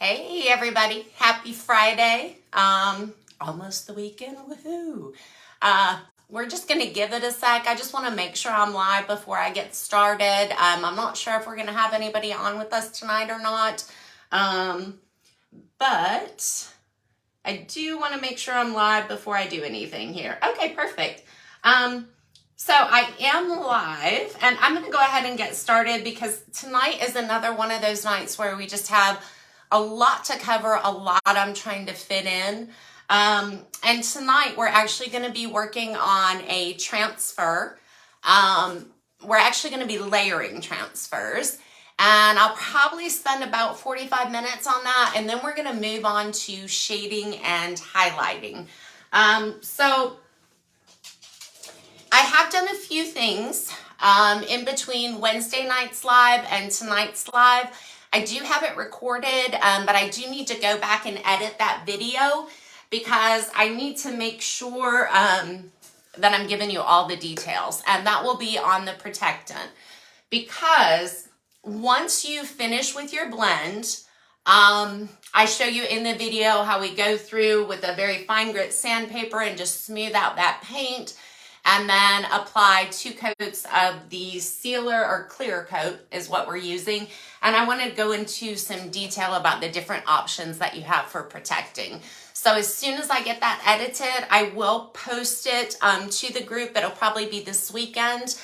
Hey everybody, happy Friday. Almost the weekend, woohoo. We're just gonna give it a sec. I just wanna make sure I'm live before I get started. I'm not sure if we're gonna have anybody on with us tonight or not. But I do wanna make sure I'm live before I do anything here. Okay, perfect. So I am live and I'm gonna go ahead and get started because tonight is another one of those nights where we just have a lot to cover, a lot I'm trying to fit in. And tonight we're actually going to be working on a transfer. We're actually going to be layering transfers. And I'll probably spend about 45 minutes on that. And then we're going to move on to shading and highlighting. So I have done a few things in between Wednesday night's live and tonight's live. I do have it recorded, but I do need to go back and edit that video because I need to make sure that I'm giving you all the details, and that will be on the protectant. Because once you finish with your blend, I show you in the video how we go through with a very fine grit sandpaper and just smooth out that paint, and then apply 2 coats of the sealer or clear coat is what we're using. And I want to go into some detail about the different options that you have for protecting. So as soon as I get that edited, I will post it to the group. It'll probably be this weekend.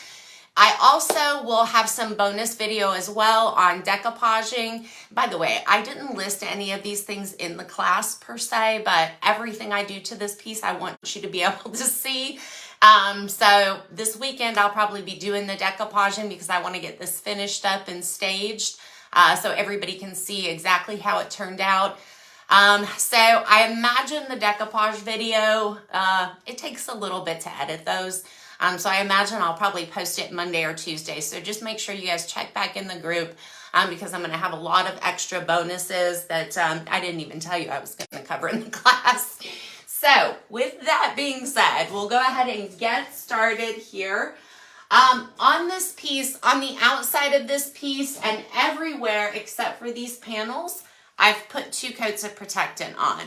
I also will have some bonus video as well on decoupaging. By the way, I didn't list any of these things in the class per se, but everything I do to this piece, I want you to be able to see. So this weekend I'll probably be doing the decoupaging because I want to get this finished up and staged so everybody can see exactly how it turned out. So I imagine the decoupage video, it takes a little bit to edit those. So I imagine I'll probably post it Monday or Tuesday. So just make sure you guys check back in the group because I'm going to have a lot of extra bonuses that I didn't even tell you I was going to cover in the class. So with that being said, we'll go ahead and get started here. On this piece, on the outside of this piece and everywhere except for these panels, I've put 2 coats of protectant on.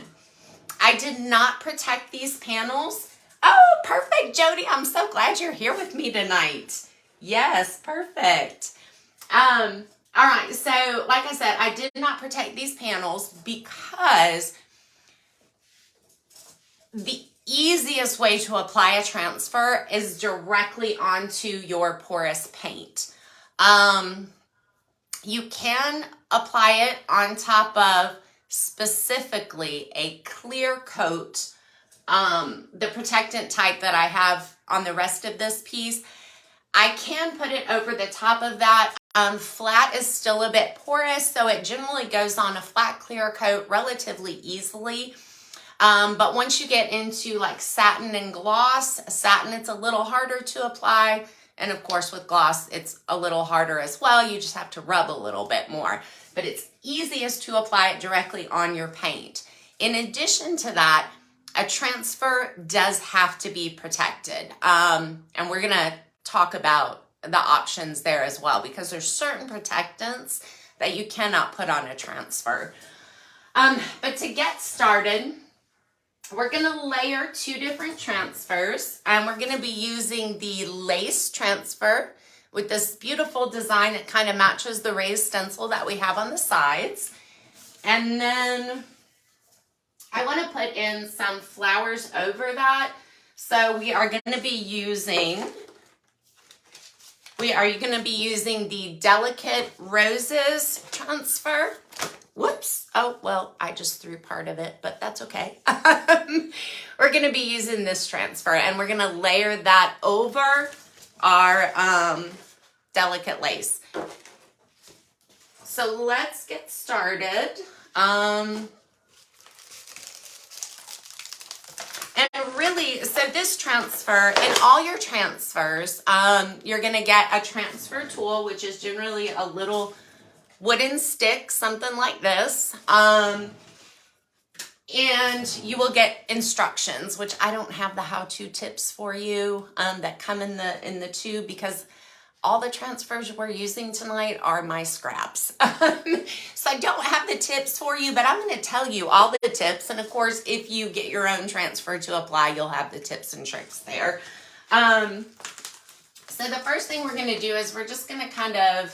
I did not protect these panels. Oh, perfect, Jody. I'm so glad you're here with me tonight. Yes, perfect. All right, so like I said, I did not protect these panels because the easiest way to apply a transfer is directly onto your porous paint. You can apply it on top of specifically a clear coat, the protectant type that I have on the rest of this piece. I can put it over the top of that. Flat is still a bit porous, so it generally goes on a flat clear coat relatively easily. But once you get into like satin and gloss, satin it's a little harder to apply. And of course with gloss, it's a little harder as well. You just have to rub a little bit more. But it's easiest to apply it directly on your paint. In addition to that, a transfer does have to be protected. And we're going to talk about the options there as well because there's certain protectants that you cannot put on a transfer. But to get started, we're going to layer 2 different transfers, and we're going to be using the lace transfer with this beautiful design that kind of matches the raised stencil that we have on the sides. And then I want to put in some flowers over that. So we are going to be using the Delicate Roses transfer. Whoops. Oh, well, I just threw part of it, but that's okay. We're going to be using this transfer, and we're going to layer that over our delicate lace. So let's get started. And really, so this transfer, in all your transfers, you're going to get a transfer tool, which is generally a little wooden stick, something like this. And you will get instructions, which I don't have the how-to tips for you that come in the tube because all the transfers we're using tonight are my scraps. So I don't have the tips for you, but I'm going to tell you all the tips. And of course, if you get your own transfer to apply, you'll have the tips and tricks there. So the first thing we're going to do is we're just going to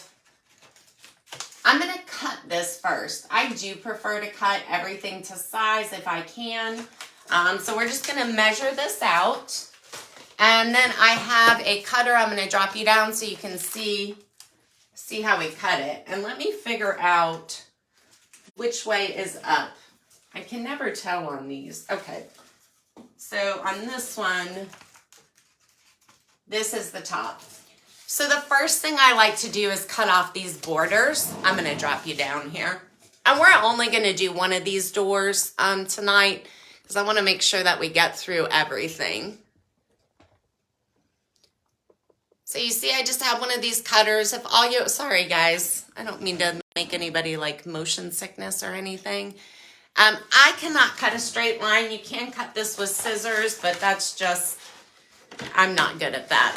I'm going to cut this first. I do prefer to cut everything to size if I can. So we're just going to measure this out. And then I have a cutter. I'm going to drop you down so you can see how we cut it. And let me figure out which way is up. I can never tell on these. Okay. So on this one, this is the top. So the first thing I like to do is cut off these borders. I'm going to drop you down here. And we're only going to do one of these doors tonight because I want to make sure that we get through everything. So you see, I just have one of these cutters. If all you, sorry guys, I don't mean to make anybody like motion sickness or anything. I cannot cut a straight line. You can cut this with scissors, but that's just, I'm not good at that.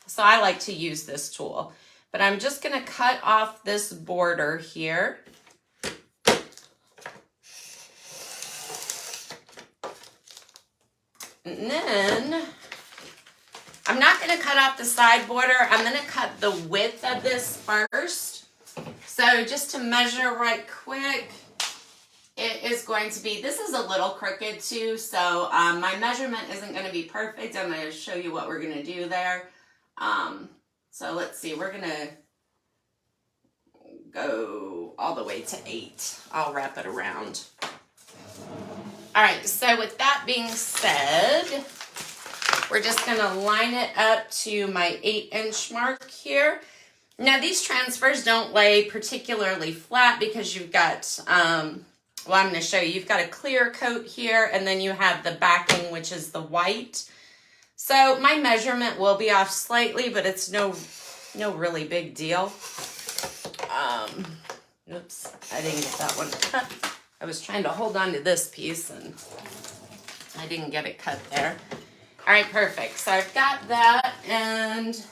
So I like to use this tool. But I'm just going to cut off this border here. And then I'm not going to cut off the side border. I'm going to cut the width of this first. So just to measure right quick, it is going to be, this is a little crooked too, so my measurement isn't going to be perfect. I'm going to show you what we're going to do there. So let's see, we're going to go all the way to 8. I'll wrap it around. All right, so with that being said, we're just going to line it up to my 8-inch mark here. Now these transfers don't lay particularly flat because you've got, well, I'm going to show you, you've got a clear coat here and then you have the backing, which is the white. So my measurement will be off slightly, but it's no really big deal. Oops, I didn't get that one cut. I was trying to hold on to this piece and I didn't get it cut there. All right, perfect. So I've got that, and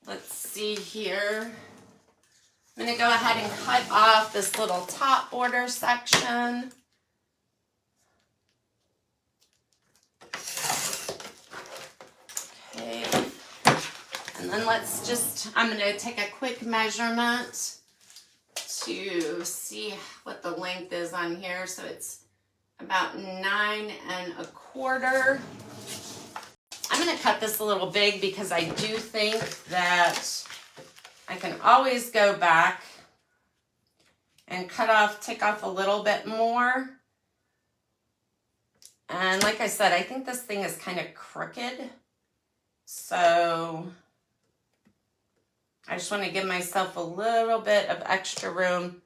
let's see here. I'm going to go ahead and cut off this little top border section. Okay. And then let's just, I'm going to take a quick measurement to see what the length is on here. So it's about 9 1/4. I'm going to cut this a little big because I do think that I can always go back and take off a little bit more. And like I said, I think this thing is kind of crooked. So I just want to give myself a little bit of extra room.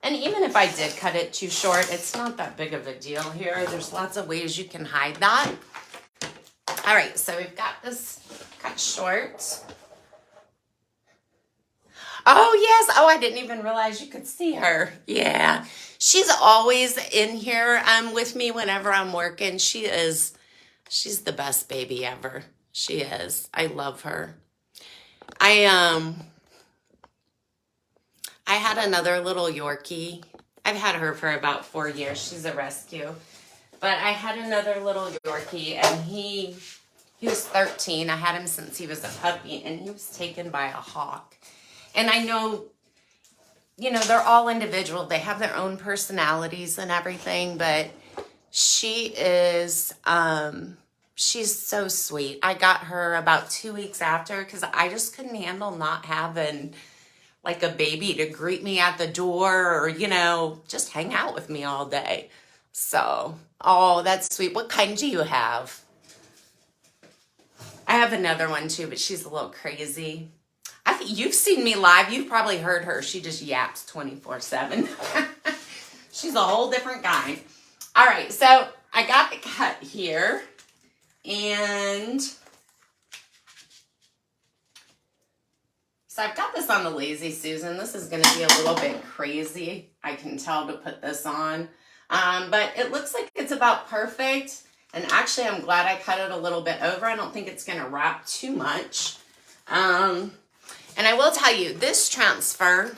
And even if I did cut it too short, it's not that big of a deal here. There's lots of ways you can hide that. All right, so we've got this cut short. Oh, yes. Oh, I didn't even realize you could see her. Yeah. She's always in here with me whenever I'm working. She's the best baby ever. She is. I love her. I had another little Yorkie. I've had her for about 4 years. She's a rescue. But I had another little Yorkie, and he was 13. I had him since he was a puppy, and he was taken by a hawk. And I know, they're all individual. They have their own personalities and everything, but she is, she's so sweet. I got her about 2 weeks after because I just couldn't handle not having like a baby to greet me at the door or, just hang out with me all day. So, oh, that's sweet. What kind do you have? I have another one too, but she's a little crazy. I think you've seen me live. You've probably heard her. She just yaps 24/7. She's a whole different kind. All right, so I got the cut here. And so I've got this on the Lazy Susan. This is going to be a little bit crazy, I can tell, to put this on. But it looks like it's about perfect. And actually, I'm glad I cut it a little bit over. I don't think it's going to wrap too much. And I will tell you, this transfer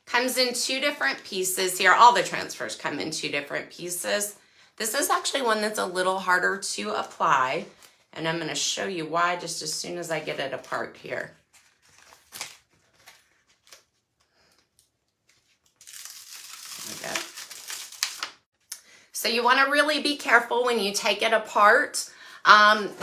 comes in 2 different pieces here. All the transfers come in 2 different pieces. This is actually one that's a little harder to apply, and I'm going to show you why just as soon as I get it apart here. Okay. So you want to really be careful when you take it apart,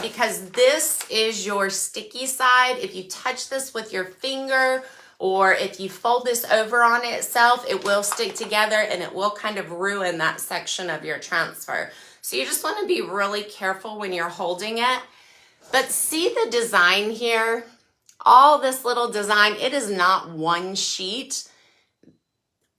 because this is your sticky side. If you touch this with your finger, or if you fold this over on itself, it will stick together and it will kind of ruin that section of your transfer. So you just want to be really careful when you're holding it. But see the design here? All this little design, it is not one sheet.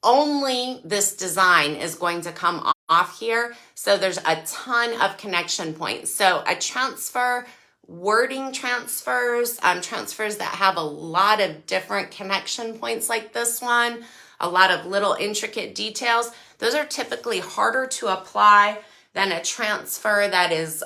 Only this design is going to come off here. So there's a ton of connection points. So a transfer, wording transfers, transfers that have a lot of different connection points like this one, a lot of little intricate details. Those are typically harder to apply than a transfer that is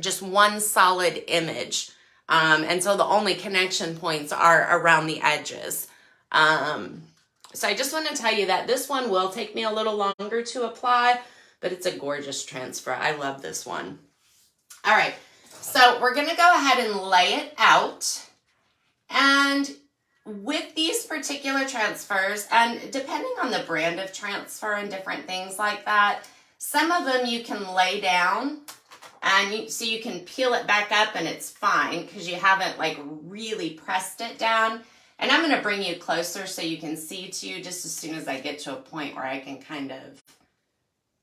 just one solid image. And so the only connection points are around the edges. So I just want to tell you that this one will take me a little longer to apply, but it's a gorgeous transfer. I love this one. All right, so we're going to go ahead and lay it out. And with these particular transfers, and depending on the brand of transfer and different things like that, some of them you can lay down and so you can peel it back up and it's fine because you haven't like really pressed it down. And I'm going to bring you closer so you can see too, just as soon as I get to a point where I can kind of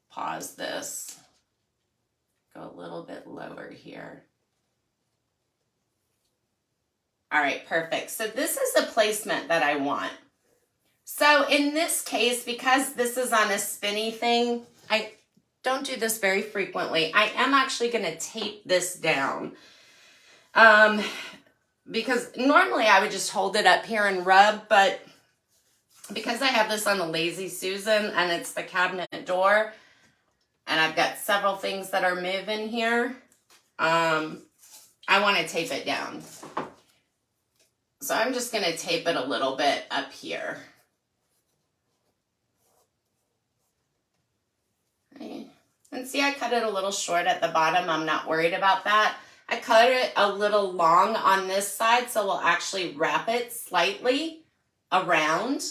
pause this. Go a little bit lower here. All right, perfect. So this is the placement that I want. So in this case, because this is on a spinny thing, I don't do this very frequently. I am actually going to tape this down. Because normally I would just hold it up here and rub, but because I have this on the Lazy Susan and it's the cabinet door, and I've got several things that are moving here, I want to tape it down. So I'm just going to tape it a little bit up here. Okay. And see, I cut it a little short at the bottom. I'm not worried about that. I cut it a little long on this side, so we'll actually wrap it slightly around,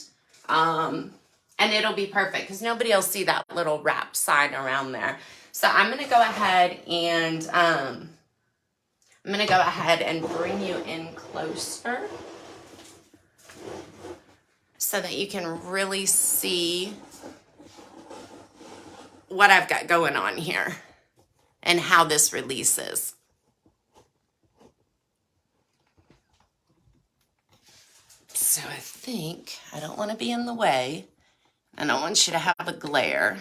and it'll be perfect because nobody will see that little wrap side around there. So I'm going to go ahead and bring you in closer so that you can really see what I've got going on here and how this releases. So I think I don't want to be in the way. I don't want you to have a glare.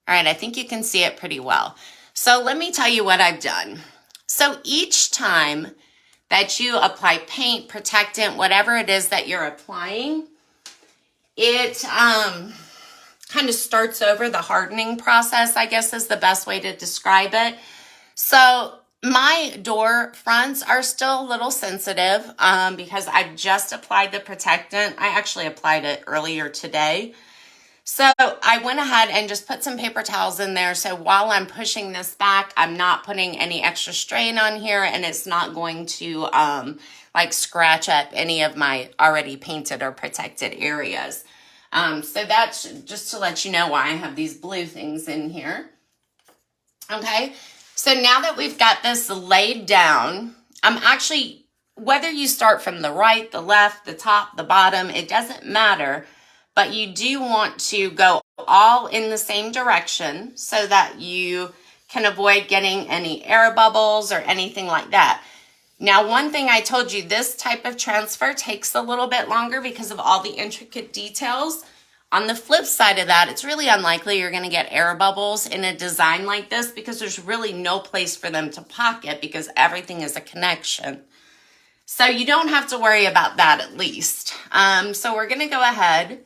All right, I think you can see it pretty well. So let me tell you what I've done. So each time that you apply paint, protectant, whatever it is that you're applying, it kind of starts over the hardening process, I guess is the best way to describe it. So my door fronts are still a little sensitive because I just applied the protectant. I actually applied it earlier today. So I went ahead and just put some paper towels in there. So while I'm pushing this back, I'm not putting any extra strain on here and it's not going to like scratch up any of my already painted or protected areas. So that's just to let you know why I have these blue things in here. Okay. So now that we've got this laid down, I'm actually, whether you start from the right, the left, the top, the bottom, it doesn't matter, but you do want to go all in the same direction so that you can avoid getting any air bubbles or anything like that. Now, one thing I told you, this type of transfer takes a little bit longer because of all the intricate details. On the flip side of that, it's really unlikely you're going to get air bubbles in a design like this because there's really no place for them to pocket because everything is a connection. So you don't have to worry about that at least. So we're going to go ahead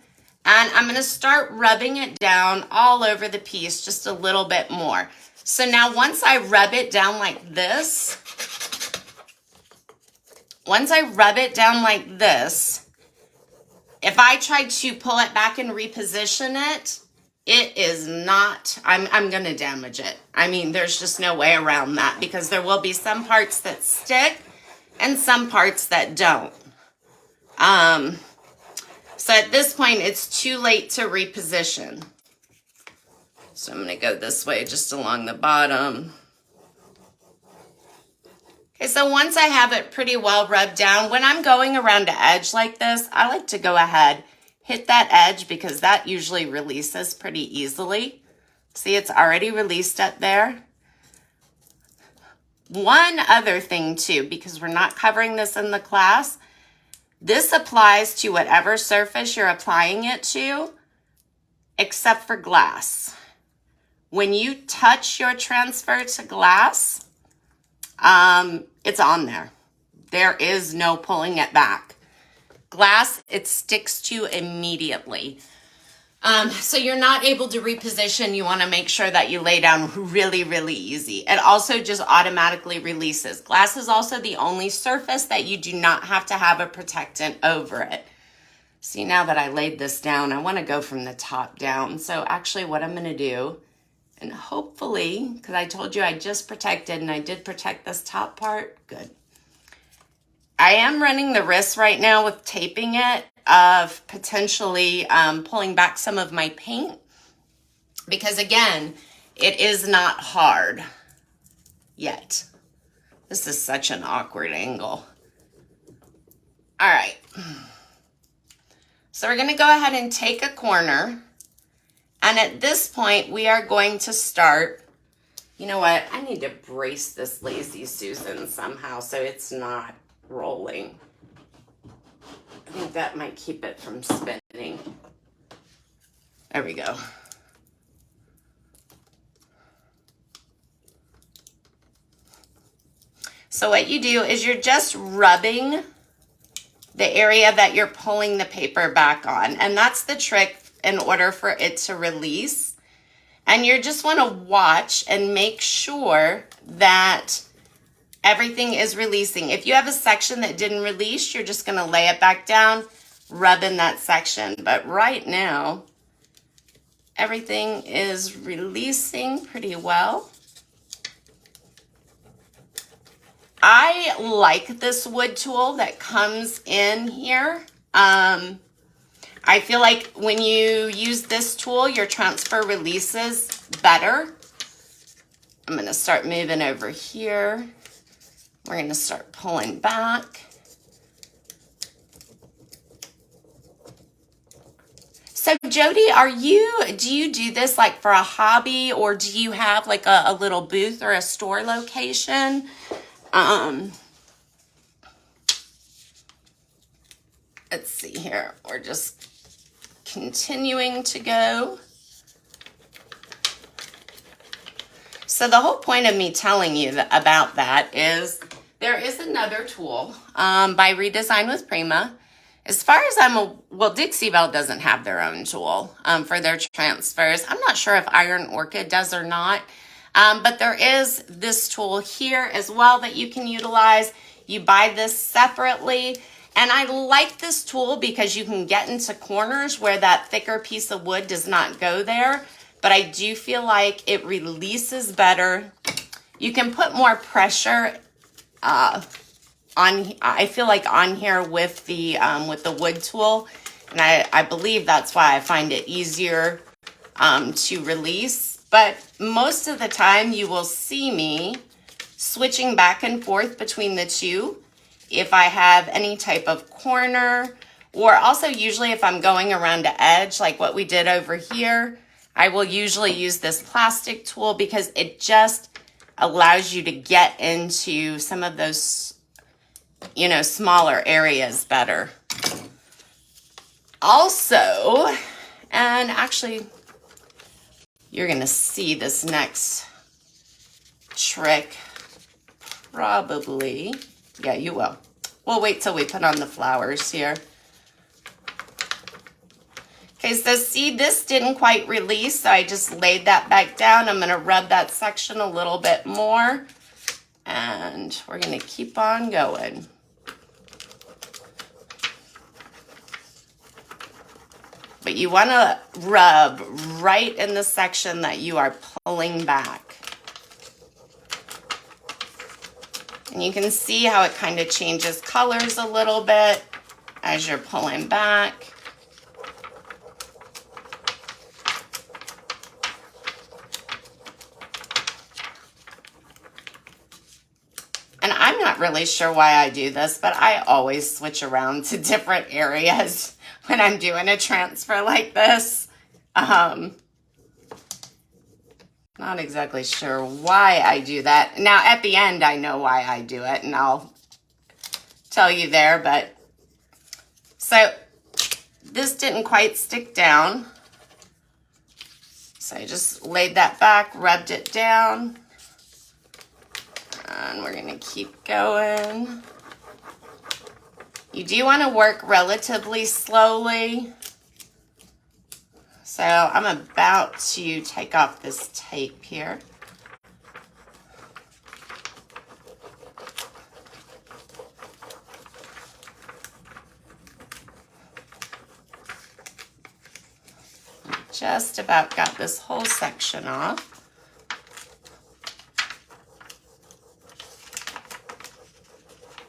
and I'm going to start rubbing it down all over the piece just a little bit more. So now once I rub it down like this, once I rub it down like this, if I try to pull it back and reposition it, it is not, I'm going to damage it. I mean, there's just no way around that because there will be some parts that stick and some parts that don't. So at this point, it's too late to reposition. So I'm going to go this way just along the bottom. Okay, so once I have it pretty well rubbed down, when I'm going around an edge like this, I like to go ahead, hit that edge because that usually releases pretty easily. See, it's already released up there. One other thing too, because we're not covering this in the class, this applies to whatever surface you're applying it to, except for glass. When you touch your transfer to glass, it's on there. There is no pulling it back. Glass, it sticks to immediately. So you're not able to reposition. You want to make sure that you lay down really, really easy. It also just automatically releases. Glass is also the only surface that you do not have to have a protectant over it. See, now that I laid this down, I want to go from the top down. So actually what I'm going to do, and hopefully, because I told you I just protected and I did protect this top part, good. I am running the risk right now with taping it of potentially pulling back some of my paint because again, it is not hard yet. This is such an awkward angle. All right. So we're going to go ahead and take a corner. And at this point, we are going to start, you know what? I need to brace this Lazy Susan somehow so it's not rolling. I think that might keep it from spinning. There we go. So what you do is you're just rubbing the area that you're pulling the paper back on. And that's the trick in order for it to release. And you just want to watch and make sure that everything is releasing. If you have a section that didn't release, you're just going to lay it back down, rub in that section. But right now, everything is releasing pretty well. I like this wood tool that comes in here. I feel like when you use this tool, your transfer releases better. I'm going to start moving over here. We're going to start pulling back. So Jody, do you do this like for a hobby, or do you have like a little booth or a store location? Let's see here. We're just continuing to go. So the whole point of me telling you about that is there is another tool by Redesign with Prima. As far as well, Dixie Belle doesn't have their own tool for their transfers. I'm not sure if Iron Orchid does or not, but there is this tool here as well that you can utilize. You buy this separately. And I like this tool because you can get into corners where that thicker piece of wood does not go there. But I do feel like it releases better. You can put more pressure I feel like on here with the wood tool. And I believe that's why I find it easier to release. But most of the time you will see me switching back and forth between the two. If I have any type of corner, or also usually if I'm going around an edge, like what we did over here, I will usually use this plastic tool because it just allows you to get into some of those, you know, smaller areas better. Also, and actually, you're going to see this next trick probably. Yeah, you will. We'll wait till we put on the flowers here. Okay, so see, this didn't quite release, so I just laid that back down. I'm going to rub that section a little bit more, and we're going to keep on going. But you want to rub right in the section that you are pulling back. And you can see how it kind of changes colors a little bit as you're pulling back. And I'm not really sure why I do this, but I always switch around to different areas when I'm doing a transfer like this. Not exactly sure why I do that. Now, at the end, I know why I do it, and I'll tell you there. But so this didn't quite stick down. So I just laid that back, rubbed it down. And we're going to keep going. You do want to work relatively slowly. So I'm about to take off this tape here. Just about got this whole section off.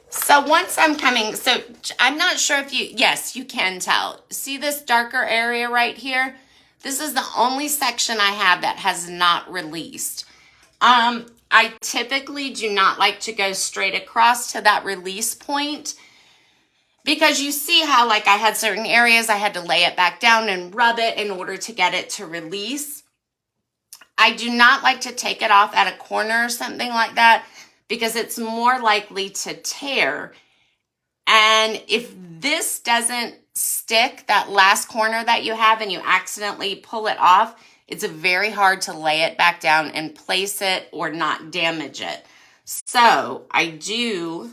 So once I'm coming, so I'm not sure if you, yes, you can tell. See this darker area right here? This is the only section I have that has not released. I typically do not like to go straight across to that release point because you see how like I had certain areas I had to lay it back down and rub it in order to get it to release. I do not like to take it off at a corner or something like that because it's more likely to tear. And if this doesn't stick, that last corner that you have, and you accidentally pull it off, it's very hard to lay it back down and place it or not damage it. So I do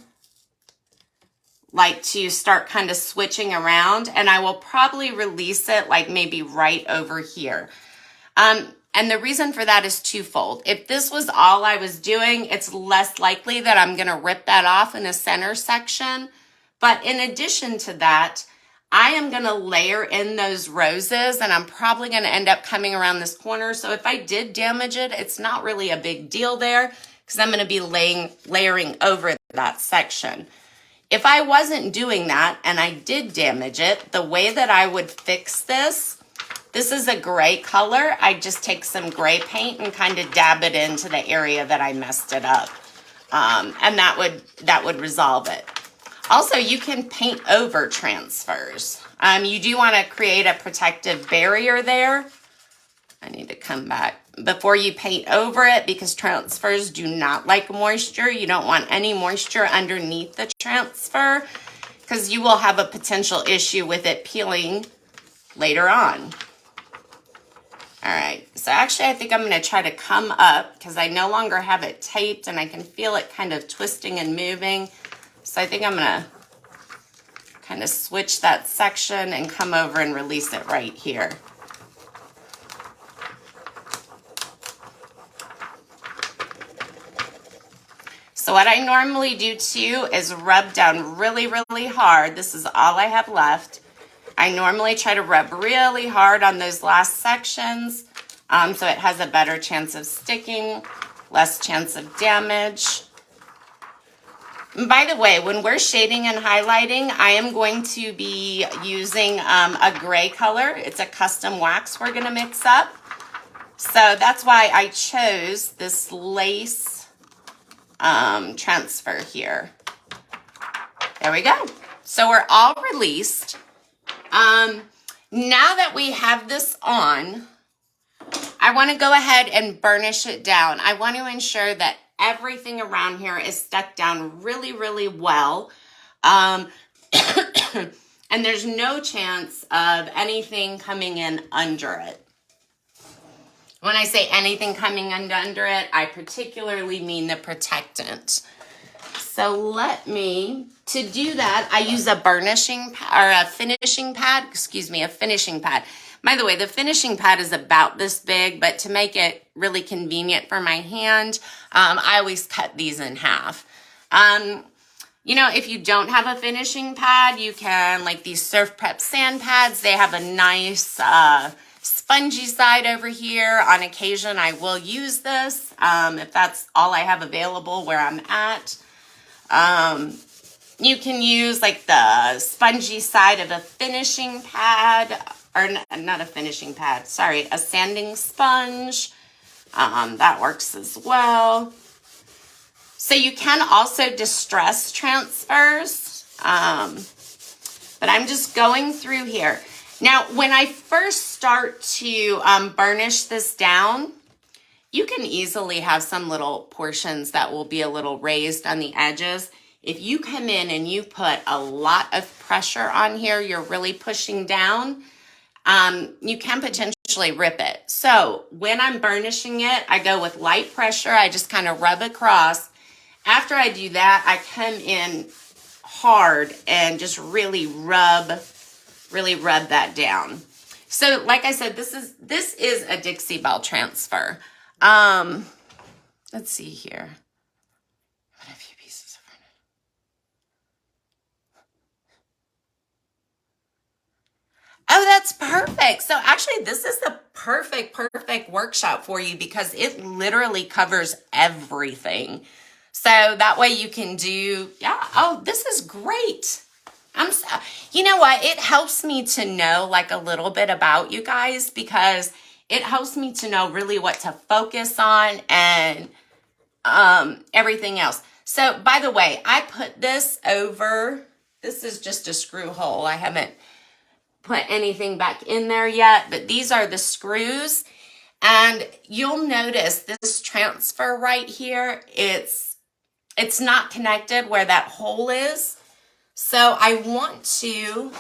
like to start kind of switching around, and I will probably release it like maybe right over here. And the reason for that is twofold. If this was all I was doing, it's less likely that I'm going to rip that off in a center section. But in addition to that, I am going to layer in those roses, and I'm probably going to end up coming around this corner. So if I did damage it, it's not really a big deal there because I'm going to be layering over that section. If I wasn't doing that and I did damage it, the way that I would fix this is a gray color. I just take some gray paint and kind of dab it into the area that I messed it up. And that would resolve it. Also, you can paint over transfers. You do want to create a protective barrier there. I need to come back before you paint over it because transfers do not like moisture. You don't want any moisture underneath the transfer because you will have a potential issue with it peeling later on. All right, so actually I think I'm going to try to come up because I no longer have it taped and I can feel it kind of twisting and moving. So I think I'm going to kind of switch that section and come over and release it right here. So what I normally do too is rub down really, really hard. This is all I have left. I normally try to rub really hard on those last sections so it has a better chance of sticking, less chance of damage. And by the way, when we're shading and highlighting, I am going to be using a gray color. It's a custom wax we're going to mix up. So that's why I chose this lace transfer here. There we go. So we're all released. Now that we have this on, I want to go ahead and burnish it down. I want to ensure that everything around here is stuck down really, really well. And there's no chance of anything coming in under it. When I say anything coming under it, I particularly mean the protectant. So to do that, I use a finishing pad. By the way, the finishing pad is about this big, but to make it really convenient for my hand, I always cut these in half. You know, if you don't have a finishing pad, you can, like these Surf Prep sand pads, they have a nice spongy side over here. On occasion, I will use this if that's all I have available where I'm at. You can use like the spongy side of a finishing pad, or not a finishing pad, sorry, a sanding sponge. That works as well. So you can also distress transfers, but I'm just going through here. Now, when I first start to burnish this down, you can easily have some little portions that will be a little raised on the edges. If you come in and you put a lot of pressure on here, you're really pushing down, you can potentially rip it. So when I'm burnishing it, I go with light pressure. I just kind of rub across. After I do that, I come in hard and just really rub that down. So like I said, this is a Dixie Belle transfer. Let's see here. What a few pieces of furniture. Oh, that's perfect. So actually, this is the perfect workshop for you because it literally covers everything. So that way you can do, yeah, oh, this is great. You know what? It helps me to know like a little bit about you guys because it helps me to know really what to focus on and everything else. So by the way, I put this over, this is just a screw hole. I haven't put anything back in there yet, but these are the screws. And you'll notice this transfer right here, it's not connected where that hole is. So I want to,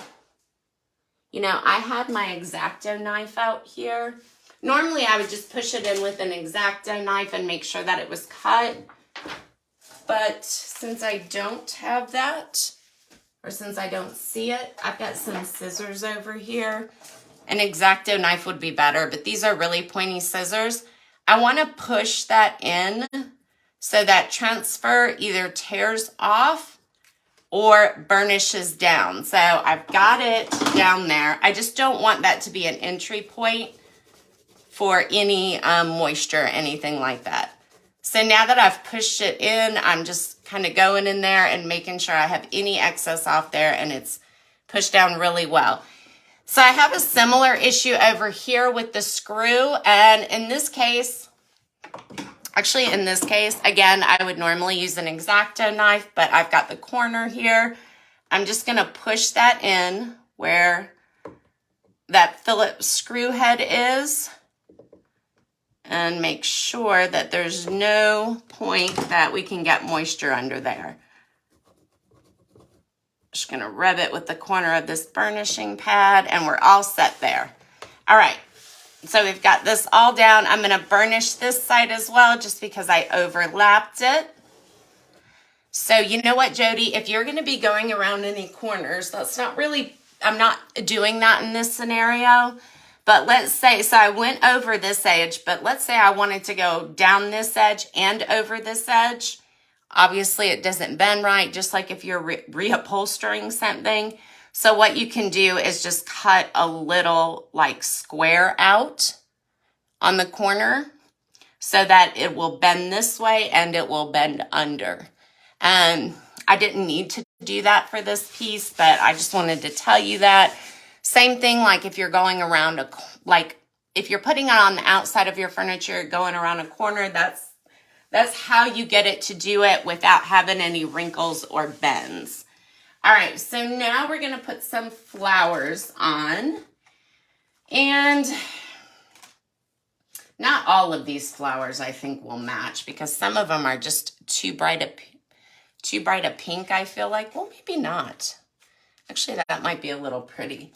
you know, I had my X-Acto knife out here. Normally I would just push it in with an X-Acto knife and make sure that it was cut. But since I don't have that, or since I don't see it, I've got some scissors over here. An X-Acto knife would be better, but these are really pointy scissors. I want to push that in so that transfer either tears off or burnishes down. So I've got it down there. I just don't want that to be an entry point for any moisture or anything like that. So now that I've pushed it in, I'm just kind of going in there and making sure I have any excess off there and it's pushed down really well. So I have a similar issue over here with the screw, and in this case, actually in this case, again, I would normally use an X-Acto knife, but I've got the corner here. I'm just gonna push that in where that Phillips screw head is and make sure that there's no point that we can get moisture under there. Just gonna rub it with the corner of this burnishing pad and we're all set there. All right, so we've got this all down. I'm gonna burnish this side as well just because I overlapped it. So you know what, Jody, if you're gonna be going around any corners, that's not really, I'm not doing that in this scenario, but let's say, so I went over this edge, but let's say I wanted to go down this edge and over this edge. Obviously, it doesn't bend right, just like if you're reupholstering something. So what you can do is just cut a little like square out on the corner so that it will bend this way and it will bend under. I didn't need to do that for this piece, but I just wanted to tell you that. Same thing like if you're going around, like if you're putting it on the outside of your furniture, going around a corner, that's how you get it to do it without having any wrinkles or bends. All right, so now we're gonna put some flowers on. And not all of these flowers I think will match because some of them are just too bright a pink, I feel like. Well, maybe not. Actually, that might be a little pretty.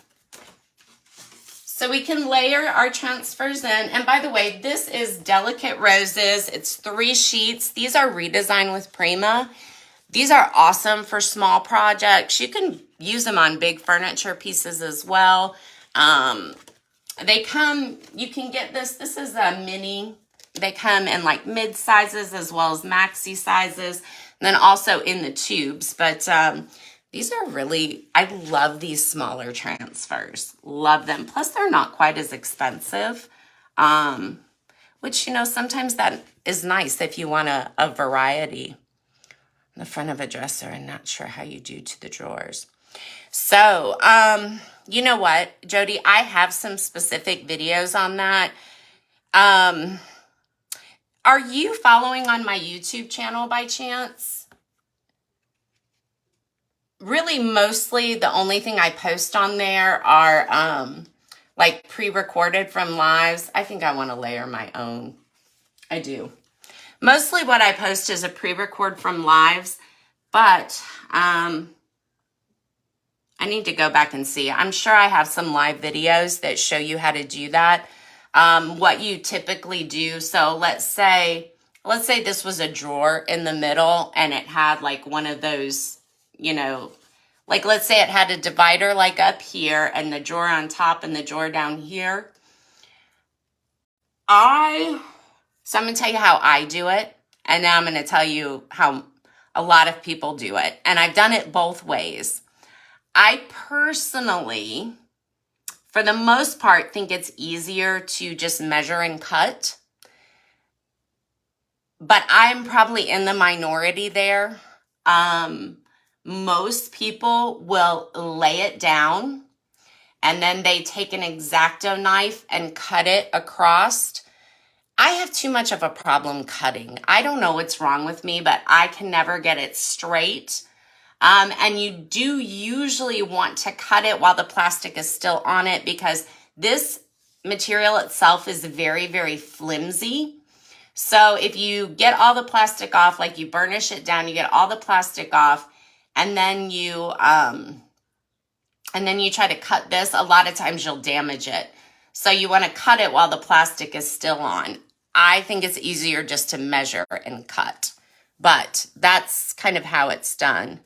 So we can layer our transfers in. And by the way, this is Delicate Roses. It's 3 sheets. These are redesigned with Prima. These are awesome for small projects. You can use them on big furniture pieces as well. They come, you can get this is a mini. They come in like mid sizes as well as maxi sizes. And then also in the tubes. But these are really, I love these smaller transfers. Love them. Plus, they're not quite as expensive. Which, you know, sometimes that is nice if you want a variety. The front of a dresser, I'm not sure how you do to the drawers. So, you know what, Jody, I have some specific videos on that. Are you following on my YouTube channel by chance? Really, mostly the only thing I post on there are like pre-recorded from lives. I think I want to layer my own. I do. Mostly what I post is a pre-record from lives, but I need to go back and see. I'm sure I have some live videos that show you how to do that. What you typically do. So let's say this was a drawer in the middle and it had like one of those, you know, like let's say it had a divider like up here and the drawer on top and the drawer down here. So I'm going to tell you how I do it. And now I'm going to tell you how a lot of people do it. And I've done it both ways. I personally, for the most part, think it's easier to just measure and cut. But I'm probably in the minority there. Most people will lay it down and then they take an X-Acto knife and cut it across. I have too much of a problem cutting. I don't know what's wrong with me, but I can never get it straight. And you do usually want to cut it while the plastic is still on it because this material itself is very, very flimsy. So if you get all the plastic off, like you burnish it down, you get all the plastic off, and then you try to cut this, a lot of times you'll damage it. So you want to cut it while the plastic is still on. I think it's easier just to measure and cut, but that's kind of how it's done.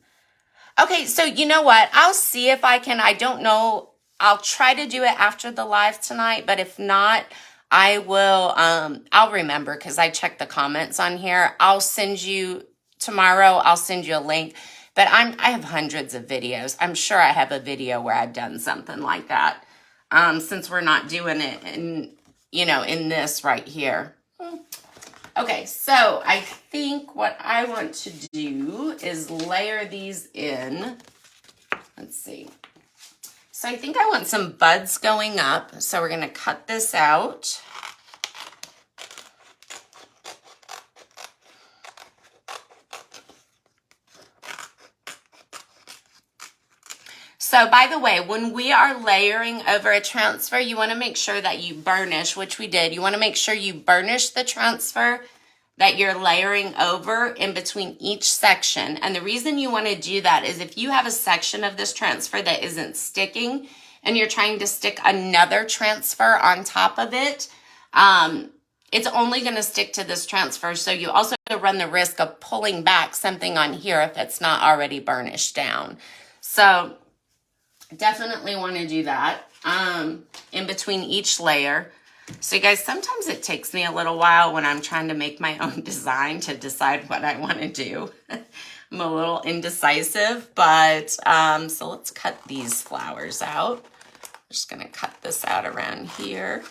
Okay, so you know what? I'll see if I can. I don't know. I'll try to do it after the live tonight, but if not, I will, I'll remember because I checked the comments on here. I'll send you tomorrow. I'll send you a link, but I have hundreds of videos. I'm sure I have a video where I've done something like that. Since we're not doing it in this right here. Okay, so I think what I want to do is layer these in. Let's see. So I think I want some buds going up. So we're going to cut this out. So by the way, when we are layering over a transfer, you want to make sure that you burnish, which we did. You want to make sure you burnish the transfer that you're layering over in between each section. And the reason you want to do that is if you have a section of this transfer that isn't sticking and you're trying to stick another transfer on top of it, it's only going to stick to this transfer. So you also run the risk of pulling back something on here if it's not already burnished down. So definitely want to do that in between each layer. So you guys, sometimes it takes me a little while when I'm trying to make my own design to decide what I want to do. I'm a little indecisive, but so let's cut these flowers out. I'm just going to cut this out around here.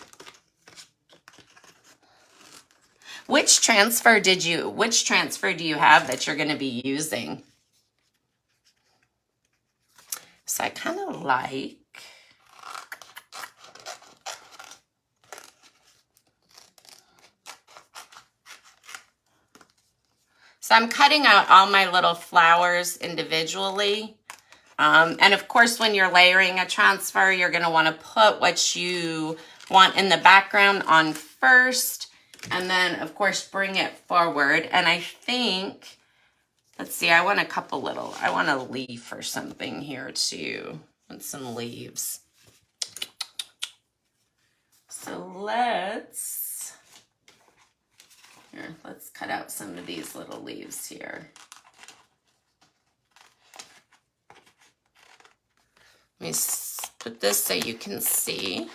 Which transfer do you have that you're going to be using? So I kind of like, so I'm cutting out all my little flowers individually. And of course, when you're layering a transfer, you're going to want to put what you want in the background on first, and then of course, bring it forward. And I think, let's see, I want a leaf or something here too. I want some leaves. So let's cut out some of these little leaves here. Let me put this so you can see.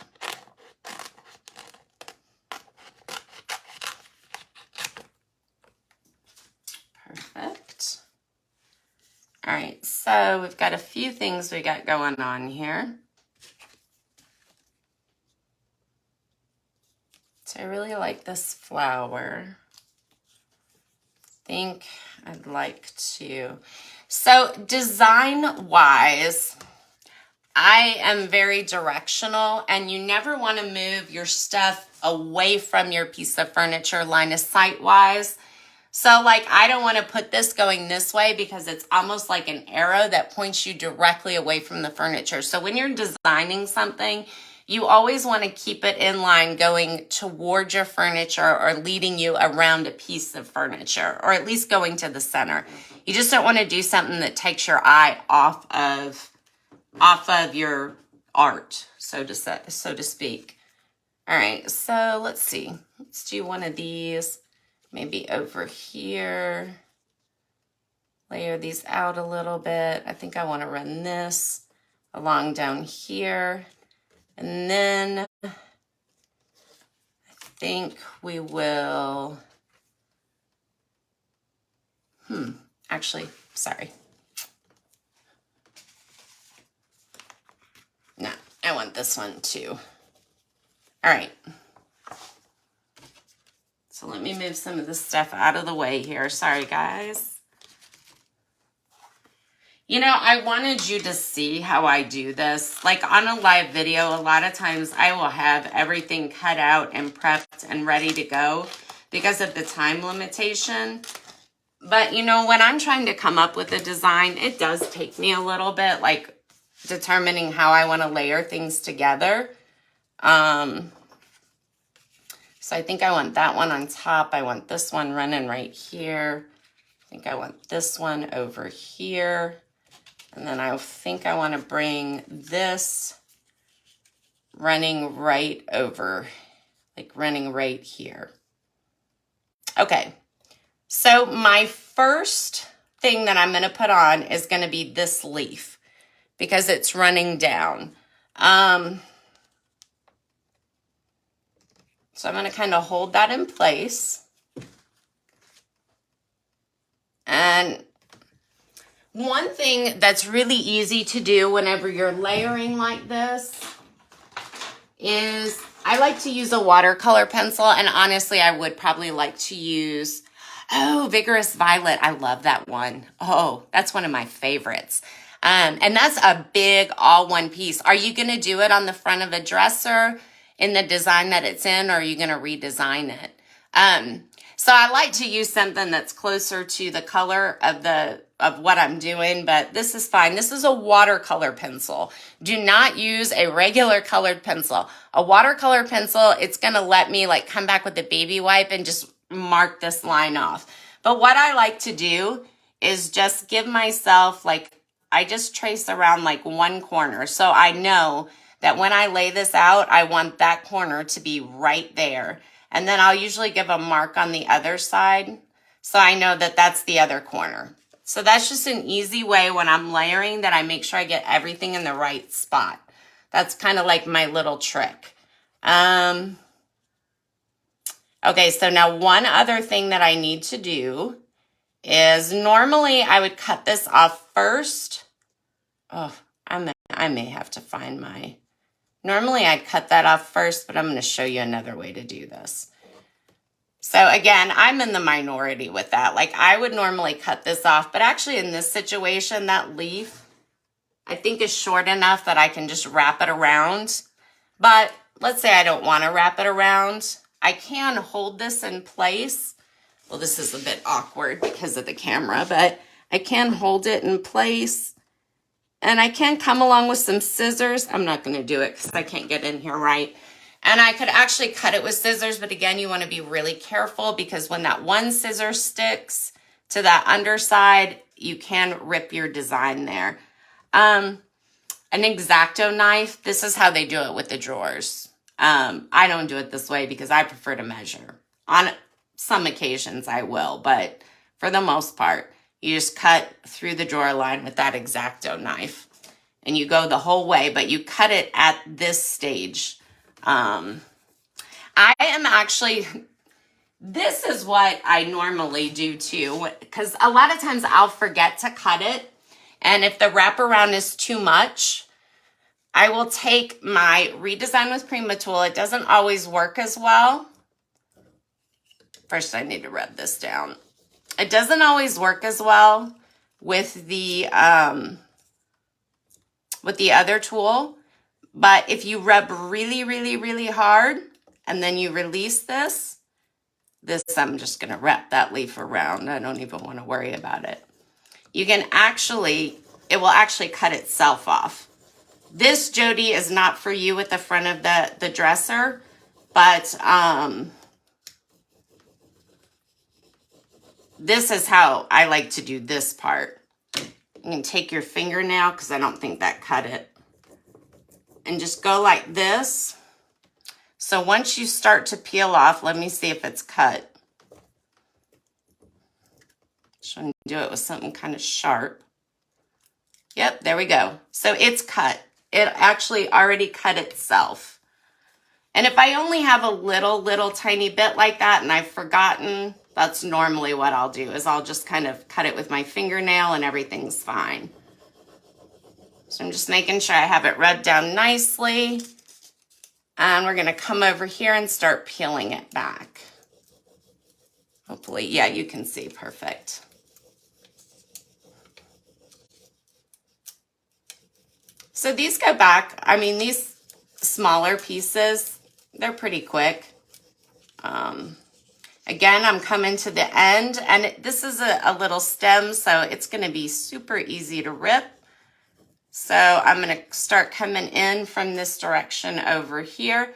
Perfect. All right, so we've got a few things we got going on here. So I really like this flower. I think I'd like to. So design-wise, I am very directional, and you never want to move your stuff away from your piece of furniture line of sight-wise. So like, I don't want to put this going this way because it's almost like an arrow that points you directly away from the furniture. So when you're designing something, you always want to keep it in line going toward your furniture or leading you around a piece of furniture, or at least going to the center. You just don't want to do something that takes your eye off of your art, so to speak. All right, so let's see. Let's do one of these. Maybe over here, layer these out a little bit. I think I want to run this along down here. And then I think we will, actually, sorry. No, I want this one too. All right. So let me move some of this stuff out of the way here. Sorry, guys. You know, I wanted you to see how I do this. Like on a live video, a lot of times I will have everything cut out and prepped and ready to go because of the time limitation. But, you know, when I'm trying to come up with a design, it does take me a little bit, like determining how I want to layer things together. So I think I want that one on top. I want this one running right here. I think I want this one over here. And then I think I want to bring this running right over, like running right here. Okay, so my first thing that I'm going to put on is going to be this leaf because it's running down. So I'm going to kind of hold that in place. And one thing that's really easy to do whenever you're layering like this is I like to use a watercolor pencil. And honestly, I would probably like to use, Vigorous Violet. I love that one. Oh, that's one of my favorites. And that's a big all one piece. Are you going to do it on the front of a dresser in the design that it's in, or are you going to redesign it? So I like to use something that's closer to the color of what I'm doing, but this is fine. This is a watercolor pencil. Do not use a regular colored pencil. A watercolor pencil, it's going to let me like come back with a baby wipe and just mark this line off. But what I like to do is just give myself like, I just trace around like one corner. So I know that when I lay this out, I want that corner to be right there. And then I'll usually give a mark on the other side, so I know that that's the other corner. So that's just an easy way when I'm layering that I make sure I get everything in the right spot. That's kind of like my little trick. Okay, so now one other thing that I need to do is normally I would cut this off first. Oh, I may have to find my... Normally I'd cut that off first, but I'm going to show you another way to do this. So again, I'm in the minority with that. Like I would normally cut this off, but actually in this situation, that leaf, I think is short enough that I can just wrap it around. But let's say I don't want to wrap it around. I can hold this in place. Well, this is a bit awkward because of the camera, but I can hold it in place. And I can come along with some scissors. I'm not going to do it because I can't get in here right. And I could actually cut it with scissors, but again, you want to be really careful because when that one scissor sticks to that underside, you can rip your design there. An X-Acto knife, this is how they do it with the drawers. I don't do it this way because I prefer to measure. On some occasions I will, but for the most part, you just cut through the drawer line with that X-Acto knife. And you go the whole way, but you cut it at this stage. I am actually, this is what I normally do too, because a lot of times I'll forget to cut it. And if the wraparound is too much, I will take my Redesign with Prima tool. It doesn't always work as well. First, I need to rub this down. It doesn't always work as well with the other tool. But if you rub really, really, really hard and then you release this, I'm just going to wrap that leaf around. I don't even want to worry about it. You can actually, it will actually cut itself off. This, Jody, is not for you at the front of the dresser, but this is how I like to do this part. You can take your fingernail, because I don't think that cut it, and just go like this. So once you start to peel off, let me see if it's cut. Trying to do it with something kind of sharp. Yep, there we go. So it's cut. It actually already cut itself. And if I only have a little tiny bit like that and I've forgotten, that's normally what I'll do, is I'll just kind of cut it with my fingernail and everything's fine. So I'm just making sure I have it rubbed down nicely. And we're going to come over here and start peeling it back. Hopefully, yeah, you can see perfect. So these go back, I mean, these smaller pieces, they're pretty quick. Again, I'm coming to the end, and this is a little stem, so it's going to be super easy to rip. So I'm going to start coming in from this direction over here.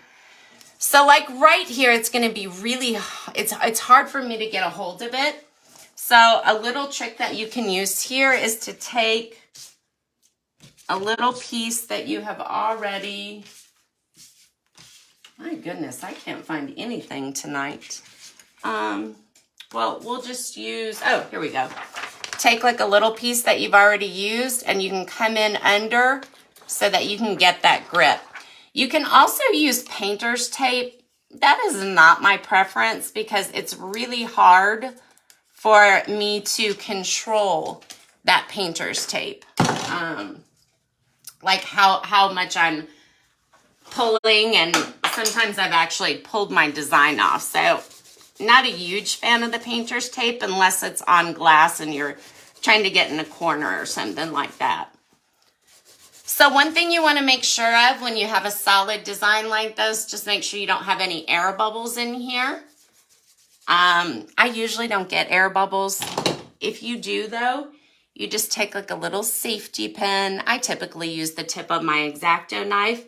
So like right here, it's going to be really, it's hard for me to get a hold of it. So a little trick that you can use here is to take a little piece that you have already, my goodness, I can't find anything tonight. Well, we'll just use, oh, here we go. Take like a little piece that you've already used and you can come in under so that you can get that grip. You can also use painter's tape. That is not my preference because it's really hard for me to control that painter's tape. Like how much I'm pulling, and sometimes I've actually pulled my design off. So not a huge fan of the painter's tape unless it's on glass and you're trying to get in a corner or something like that. So one thing you want to make sure of when you have a solid design like this, just make sure you don't have any air bubbles in here. I usually don't get air bubbles. If you do though, you just take like a little safety pin. I typically use the tip of my X-Acto knife.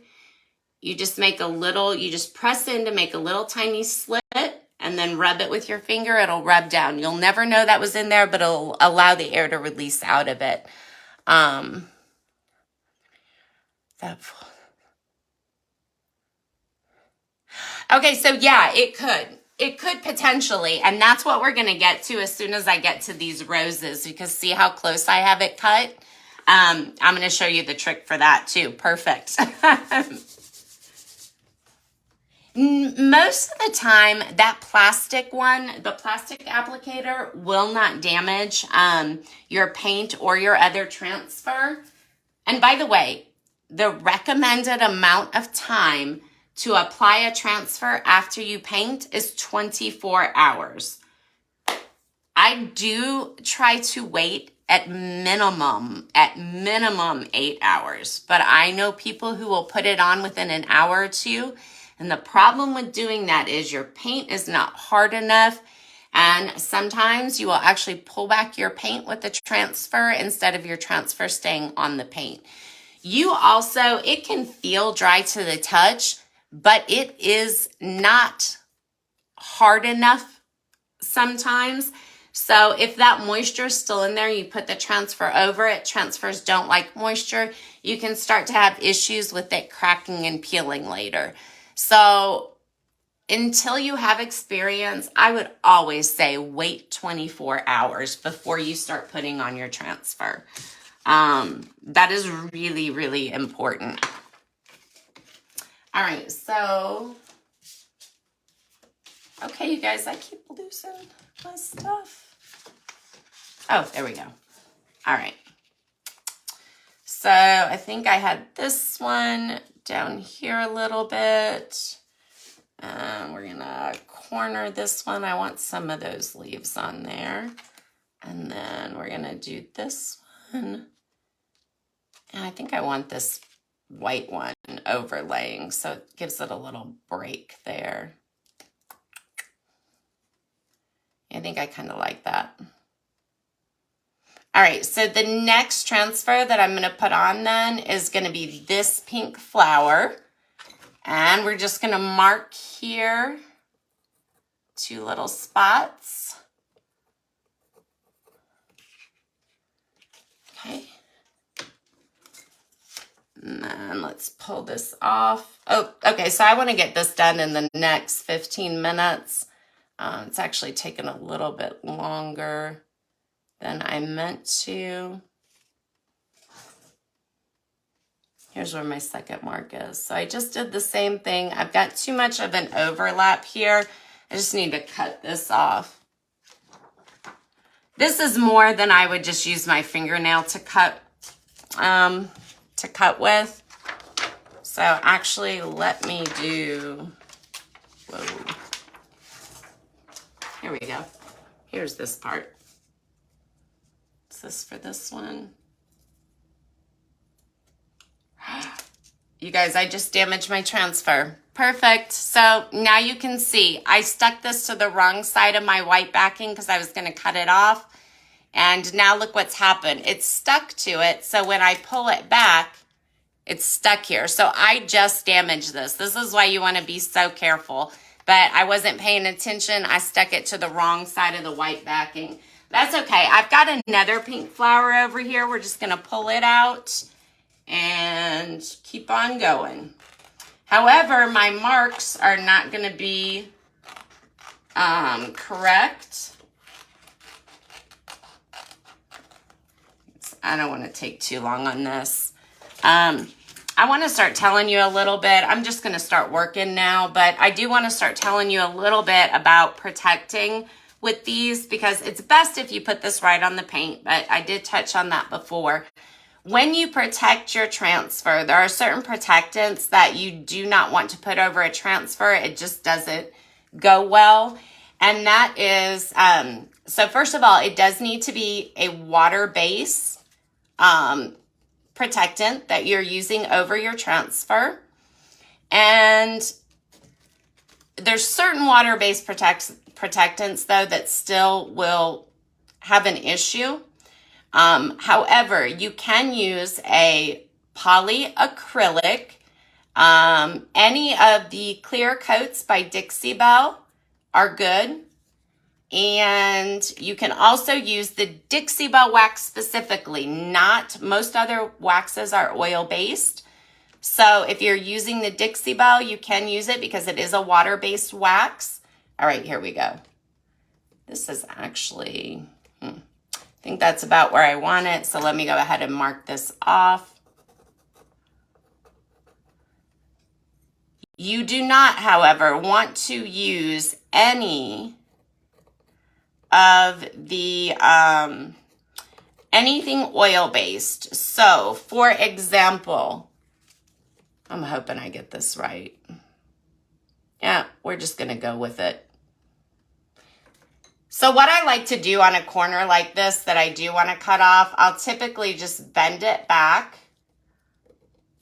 You just make a little, you just press in to make a little tiny slit and then rub it with your finger. It'll rub down. You'll never know that was in there, but it'll allow the air to release out of it. Okay, so yeah, it could. It could potentially, and that's what we're going to get to as soon as I get to these roses, because see how close I have it cut? I'm going to show you the trick for that too. Perfect. Most of the time, that plastic one, the plastic applicator, will not damage your paint or your other transfer. And by the way, the recommended amount of time to apply a transfer after you paint is 24 hours. I do try to wait at minimum 8 hours, but I know people who will put it on within an hour or two. And the problem with doing that is your paint is not hard enough. And sometimes you will actually pull back your paint with the transfer instead of your transfer staying on the paint. You also, it can feel dry to the touch, but it is not hard enough sometimes. So if that moisture is still in there, you put the transfer over it. Transfers don't like moisture. You can start to have issues with it cracking and peeling later. So until you have experience, I would always say wait 24 hours before you start putting on your transfer. That is really, really important. All right, so, okay, you guys, I keep losing my stuff. Oh, there we go. All right. So I think I had this one down here a little bit. We're gonna corner this one. I want some of those leaves on there. And then we're gonna do this one. And I think I want this white one overlaying, so it gives it a little break there. I think I kind of like that. All right, so the next transfer that I'm going to put on then is going to be this pink flower. And we're just going to mark here 2 little spots. Okay. And then let's pull this off. Oh, okay, so I want to get this done in the next 15 minutes. It's actually taken a little bit longer than I meant to. Here's where my second mark is. So I just did the same thing. I've got too much of an overlap here. I just need to cut this off. This is more than I would just use my fingernail to cut with. So actually, let me do, whoa. Here we go. Here's this part. Is this for this one? You guys, I just damaged my transfer. Perfect. So now you can see I stuck this to the wrong side of my white backing because I was going to cut it off. And now look what's happened. It's stuck to it. So when I pull it back, it's stuck here. So I just damaged this. This is why you want to be so careful. But I wasn't paying attention. I stuck it to the wrong side of the white backing. That's okay. I've got another pink flower over here. We're just going to pull it out and keep on going. However, my marks are not going to be correct. I don't want to take too long on this. I want to start telling you a little bit. I'm just going to start working now, but I do want to start telling you a little bit about protecting with these because it's best if you put this right on the paint, but I did touch on that before. When you protect your transfer, there are certain protectants that you do not want to put over a transfer. It just doesn't go well. And that is, so first of all, it does need to be a water-based protectant that you're using over your transfer. And there's certain water-based protectants, though, that still will have an issue. However, you can use a polyacrylic. Any of the clear coats by Dixie Belle are good. And you can also use the Dixie Belle wax specifically. Not most other waxes are oil-based. So if you're using the Dixie Belle, you can use it because it is a water-based wax. All right, here we go. This is actually, I think that's about where I want it. So let me go ahead and mark this off. You do not, however, want to use any of the anything oil-based. So, for example, I'm hoping I get this right. Yeah, we're just gonna go with it. So what I like to do on a corner like this that I do want to cut off, I'll typically just bend it back.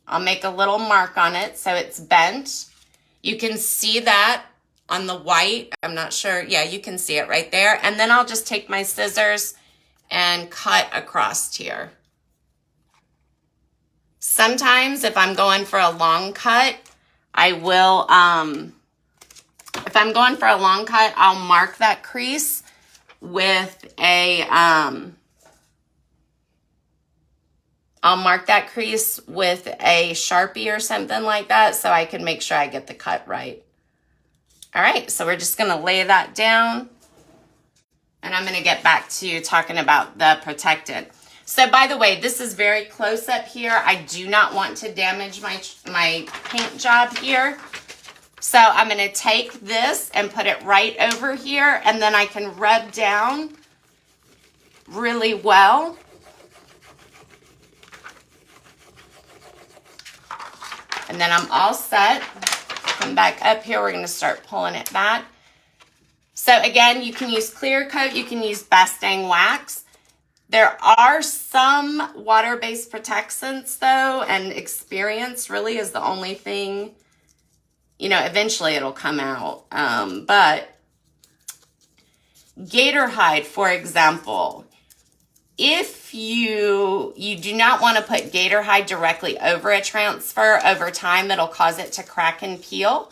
I'll make a little mark on it so it's bent. You can see that on the white. I'm not sure. Yeah, you can see it right there. And then I'll just take my scissors and cut across here. Sometimes if I'm going for a long cut, I will, if I'm going for a long cut, I'll mark that crease with a, Sharpie or something like that so I can make sure I get the cut right. All right, so we're just gonna lay that down and I'm gonna get back to talking about the protectant. So by the way, this is very close up here. I do not want to damage my paint job here. So I'm gonna take this and put it right over here and then I can rub down really well. And then I'm all set. Come back up here. We're going to start pulling it back. So again, you can use clear coat. You can use Bastang wax. There are some water-based protectants though, and experience really is the only thing, you know, eventually it'll come out. But gator hide, for example, if you do not want to put gator hide directly over a transfer, over time it'll cause it to crack and peel.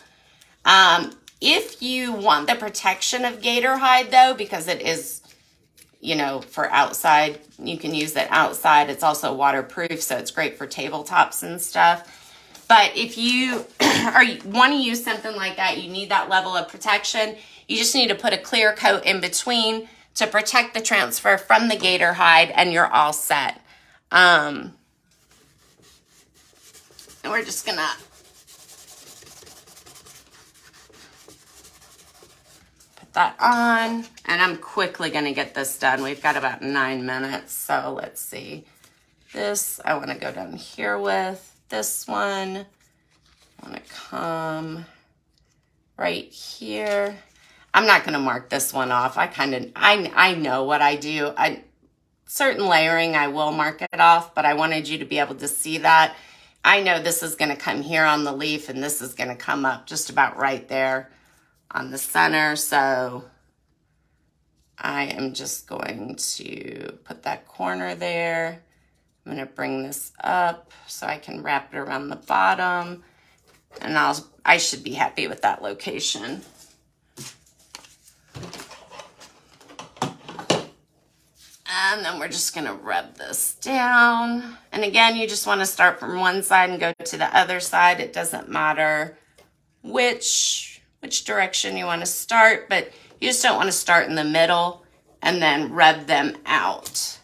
If you want the protection of gator hide though, because it is, you know, for outside, you can use it outside. It's also waterproof, so it's great for tabletops and stuff. But if you want to use something like that, you need that level of protection. You just need to put a clear coat in between to protect the transfer from the gator hide, and you're all set. And we're just gonna put that on, and I'm quickly gonna get this done. We've got about 9 minutes, so let's see. This, I wanna go down here with this one. I wanna come right here. I'm not going to mark this one off. I know what I do. Certain layering, I will mark it off, but I wanted you to be able to see that. I know this is going to come here on the leaf, and this is going to come up just about right there on the center. So I am just going to put that corner there. I'm going to bring this up so I can wrap it around the bottom, and I should be happy with that location. And then we're just gonna rub this down. And again, you just wanna start from one side and go to the other side. It doesn't matter which direction you wanna start, but you just don't wanna start in the middle and then rub them out.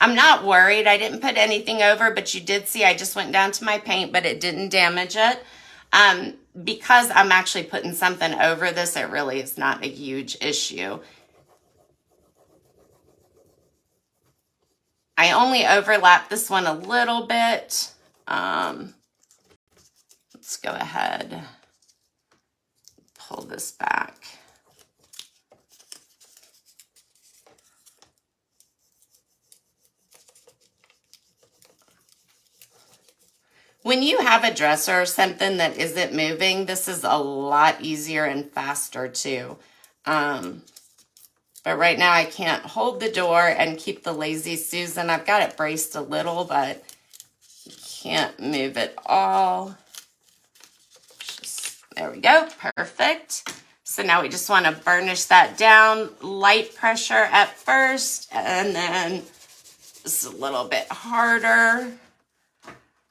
I'm not worried, I didn't put anything over, but you did see I just went down to my paint, but it didn't damage it. Because I'm actually putting something over this, it really is not a huge issue. I only overlap this one a little bit. Let's go ahead, pull this back. When you have a dresser or something that isn't moving, this is a lot easier and faster too. But right now I can't hold the door and keep the Lazy Susan. I've got it braced a little, but can't move it all. There we go, perfect. So now we just want to burnish that down, light pressure at first, and then just a little bit harder.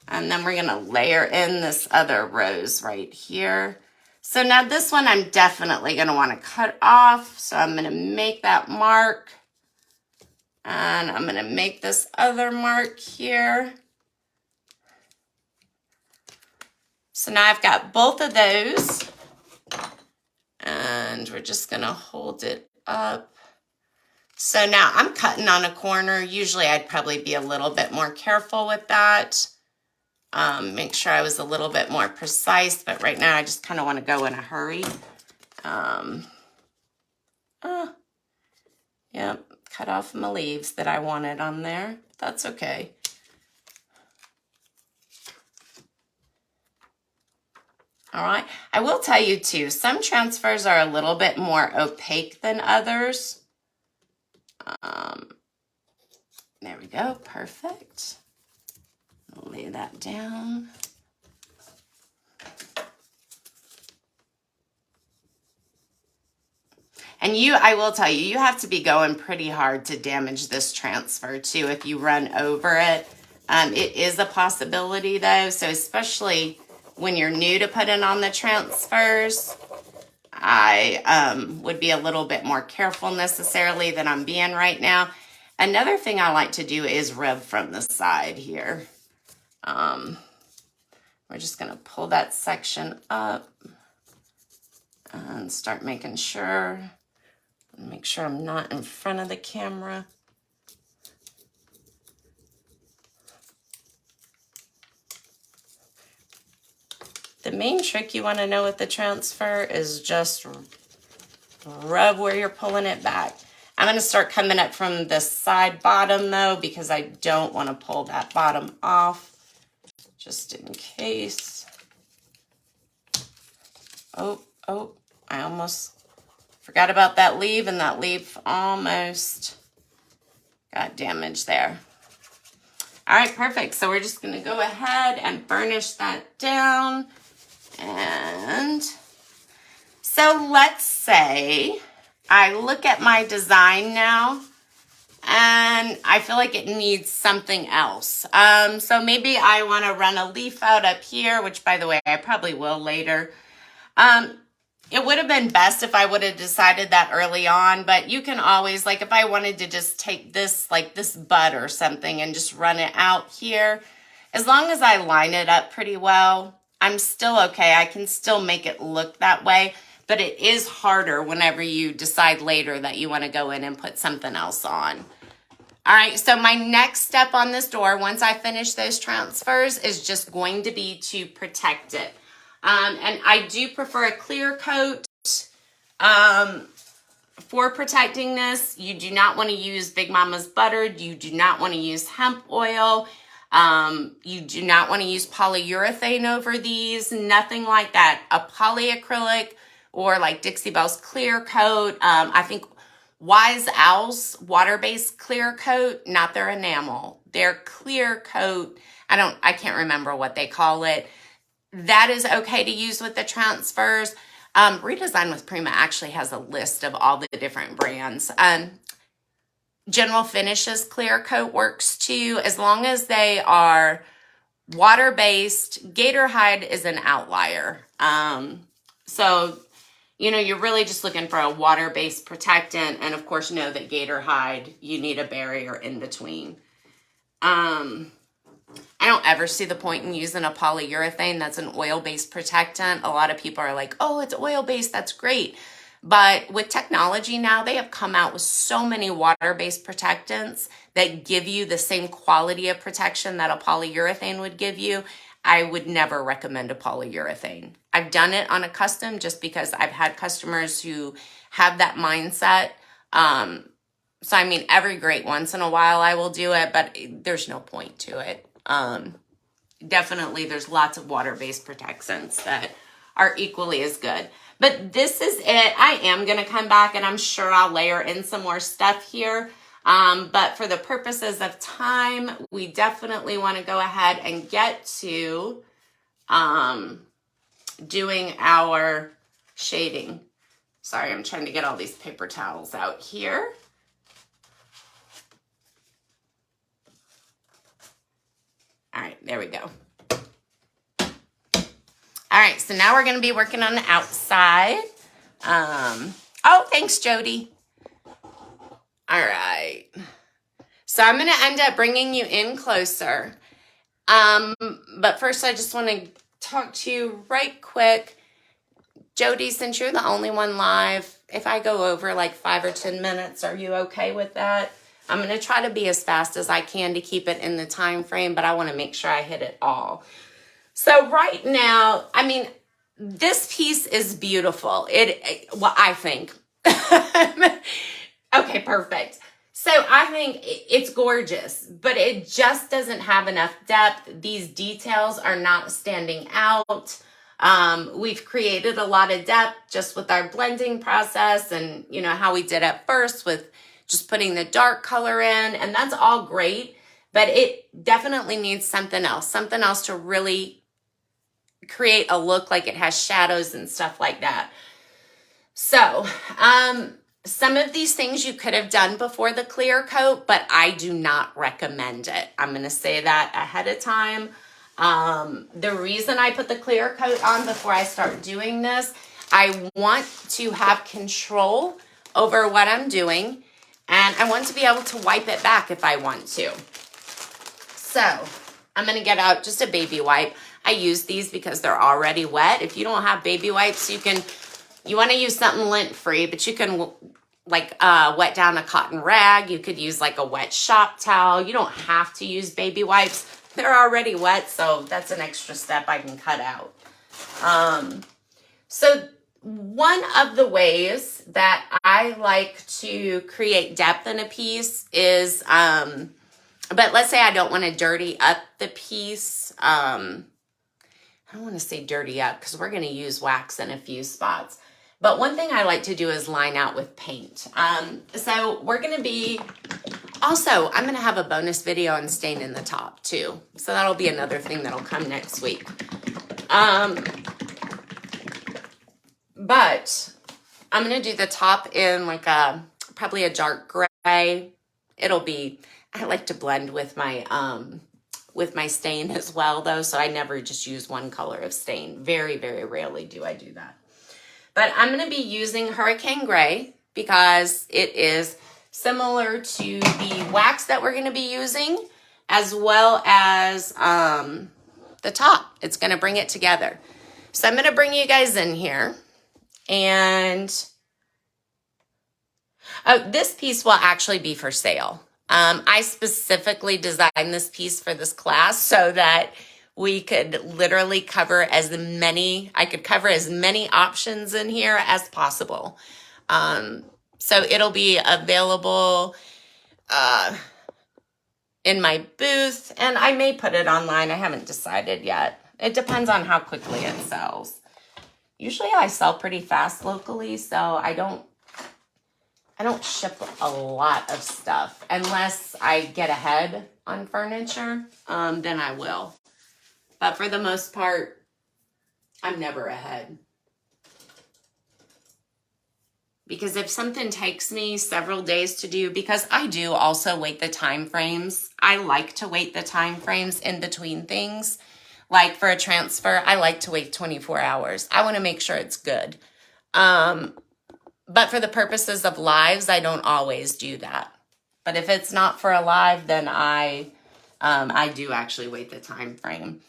And then we're gonna layer in this other rose right here. So now this one I'm definitely gonna wanna cut off. So I'm gonna make that mark. And I'm gonna make this other mark here. So now I've got both of those. And we're just gonna hold it up. So now I'm cutting on a corner. Usually I'd probably be a little bit more careful with that. Make sure I was a little bit more precise, but right now I just kind of want to go in a hurry. Yep, cut off my leaves that I wanted on there. That's okay. All right, I will tell you too, some transfers are a little bit more opaque than others. There we go, perfect. I'll lay that down. And I will tell you, you have to be going pretty hard to damage this transfer too if you run over it. It is a possibility though, so especially when you're new to putting on the transfers, I would be a little bit more careful necessarily than I'm being right now. Another thing I like to do is rub from the side here. We're just going to pull that section up and start making sure. Make sure I'm not in front of the camera. The main trick you want to know with the transfer is just rub where you're pulling it back. I'm going to start coming up from the side bottom though, because I don't want to pull that bottom off, just in case. Oh, I almost forgot about that leaf, and that leaf almost got damaged there. All right, perfect. So we're just going to go ahead and burnish that down. And so let's say I look at my design now and I feel like it needs something else. So maybe I want to run a leaf out up here, which by the way, I probably will later. It would have been best if I would have decided that early on, but you can always, like if I wanted to just take this, like this bud or something and just run it out here, as long as I line it up pretty well, I'm still okay. I can still make it look that way, but it is harder whenever you decide later that you want to go in and put something else on. All right, so my next step on this door, once I finish those transfers, is just going to be to protect it. And I do prefer a clear coat for protecting this. You do not want to use Big Mama's butter. You do not want to use hemp oil. You do not want to use polyurethane over these, nothing like that. A polyacrylic or like Dixie Belle's clear coat. I think Wise Owl's water-based clear coat, not their enamel. Their clear coat, I can't remember what they call it. That is okay to use with the transfers. Redesign with Prima actually has a list of all the different brands. General Finishes clear coat works too, as long as they are water-based. Gator Hide is an outlier. So, you know, you're really just looking for a water-based protectant, and of course know that Gator Hide, you need a barrier in between. I don't ever see the point in using a polyurethane that's an oil-based protectant. A lot of people are like, oh, it's oil-based, that's great. But with technology now, they have come out with so many water-based protectants that give you the same quality of protection that a polyurethane would give you. I would never recommend a polyurethane. I've done it on a custom just because I've had customers who have that mindset. So I mean, every great once in a while I will do it, but there's no point to it. Definitely there's lots of water-based protectants that are equally as good. But this is it. I am going to come back and I'm sure I'll layer in some more stuff here. But for the purposes of time, we definitely want to go ahead and get to doing our shading. Sorry, I'm trying to get all these paper towels out here. All right, there we go. All right, so now we're going to be working on the outside. Oh, thanks, Jody. All right. So I'm going to end up bringing you in closer. But first, I just want to talk to you right quick. Jody, since you're the only one live, if I go over like 5 or 10 minutes, are you okay with that? I'm going to try to be as fast as I can to keep it in the time frame, but I want to make sure I hit it all. So right now, I mean, this piece is beautiful. Well, I think. Okay, perfect. So I think it's gorgeous, but it just doesn't have enough depth. These details are not standing out. We've created a lot of depth just with our blending process and, you know, how we did at first with just putting the dark color in, and that's all great, but it definitely needs something else to really create a look like it has shadows and stuff like that. So, some of these things you could have done before the clear coat, but I do not recommend it. I'm going to say that ahead of time. The reason I put the clear coat on before I start doing this, I want to have control over what I'm doing, and I want to be able to wipe it back if I want to. So I'm going to get out just a baby wipe. I use these because they're already wet. If you don't have baby wipes, you want to use something lint-free, but you can like wet down a cotton rag. You could use like a wet shop towel. You don't have to use baby wipes. They're already wet, so that's an extra step I can cut out. So one of the ways that I like to create depth in a piece is, but let's say I don't want to dirty up the piece. I don't want to say dirty up because we're going to use wax in a few spots. But one thing I like to do is line out with paint. So we're going to be, also, I'm going to have a bonus video on staining the top too. So that'll be another thing that'll come next week. But I'm going to do the top in like probably a dark gray. It'll be, I like to blend with my stain as well though. So I never just use one color of stain. Very, very rarely do I do that. But I'm going to be using Hurricane Gray because it is similar to the wax that we're going to be using, as well as the top. It's going to bring it together. So I'm going to bring you guys in here. And this piece will actually be for sale. I specifically designed this piece for this class so that we could literally cover as many, I could cover as many options in here as possible. So it'll be available in my booth, and I may put it online. I haven't decided yet. It depends on how quickly it sells. Usually I sell pretty fast locally, so I don't ship a lot of stuff unless I get ahead on furniture, then I will. But for the most part, I'm never ahead. Because if something takes me several days to do, because I do also wait the time frames. I like to wait the time frames in between things. Like for a transfer, I like to wait 24 hours. I want to make sure it's good. But for the purposes of lives, I don't always do that. But if it's not for a live, then I do actually wait the time frame.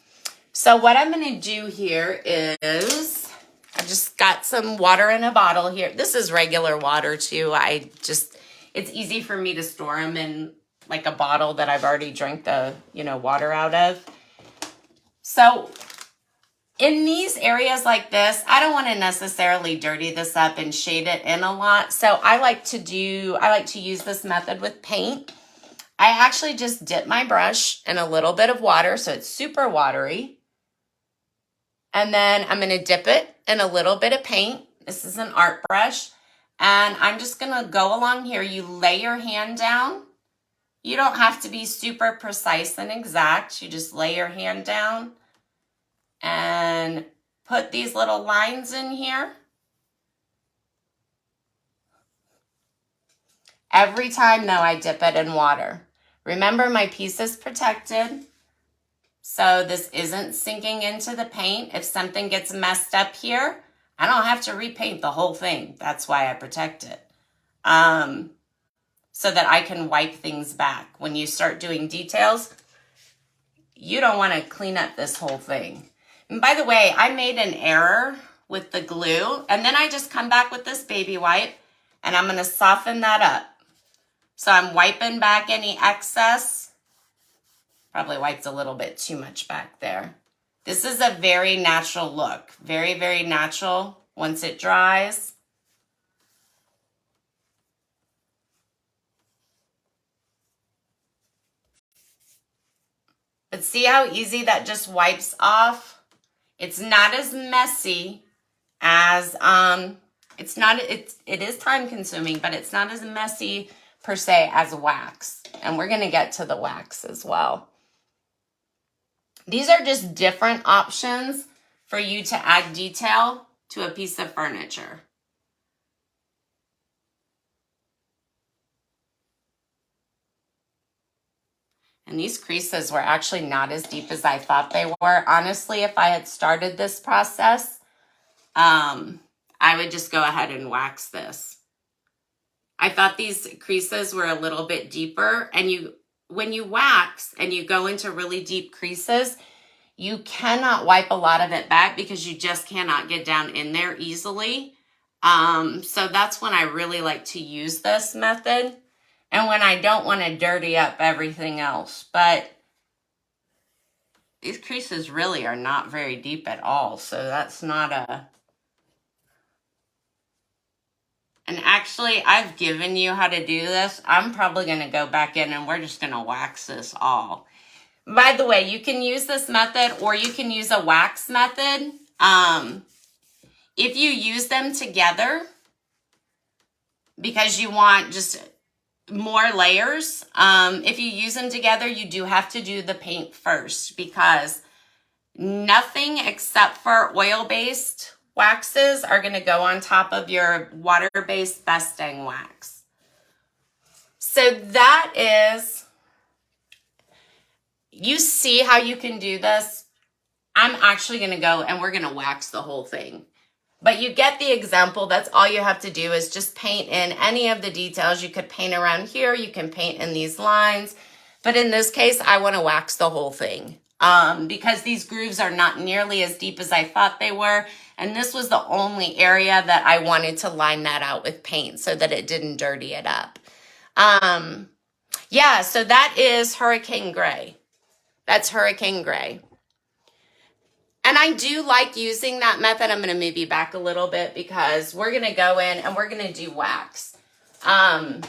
So what I'm going to do here is I've just got some water in a bottle here. This is regular water too. It's easy for me to store them in like a bottle that I've already drank the, water out of. So in these areas like this, I don't want to necessarily dirty this up and shade it in a lot. So I like to use this method with paint. I actually just dip my brush in a little bit of water, so it's super watery. And then I'm going to dip it in a little bit of paint. This is an art brush. And I'm just going to go along here. You lay your hand down. You don't have to be super precise and exact. You just lay your hand down and put these little lines in here. Every time, though, I dip it in water. Remember, my piece is protected. So this isn't sinking into the paint. If something gets messed up here, I don't have to repaint the whole thing. That's why I protect it. So that I can wipe things back. When you start doing details, you don't want to clean up this whole thing. And by the way, I made an error with the glue, and then I just come back with this baby wipe, and I'm going to soften that up. So I'm wiping back any excess. Probably wiped a little bit too much back there. This is a very natural look. Very, very natural once it dries. But see how easy that just wipes off? It's not as messy as, it is time consuming, but it's not as messy per se as wax. And we're going to get to the wax as well. These are just different options for you to add detail to a piece of furniture. And these creases were actually not as deep as I thought they were. Honestly, if I had started this process, I would just go ahead and wax this. I thought these creases were a little bit deeper, and when you wax and you go into really deep creases, you cannot wipe a lot of it back because you just cannot get down in there easily. So that's when I really like to use this method, and when I don't want to dirty up everything else. But these creases really are not very deep at all. So that's not a... And actually, I've given you how to do this. I'm probably going to go back in and we're just going to wax this all. By the way, you can use this method or you can use a wax method. If you use them together, because you want just more layers, if you use them together, you do have to do the paint first, because nothing except for oil-based waxes are going to go on top of your water-based Best Dang wax. So that is, you see how you can do this? I'm actually going to go and we're going to wax the whole thing. But you get the example. That's all you have to do is just paint in any of the details. You could paint around here. You can paint in these lines. But in this case, I want to wax the whole thing because these grooves are not nearly as deep as I thought they were. And this was the only area that I wanted to line that out with paint so that it didn't dirty it up. Yeah, so that is Hurricane Gray. That's Hurricane Gray. And I do like using that method. I'm going to move you back a little bit because we're going to go in and we're going to do wax. But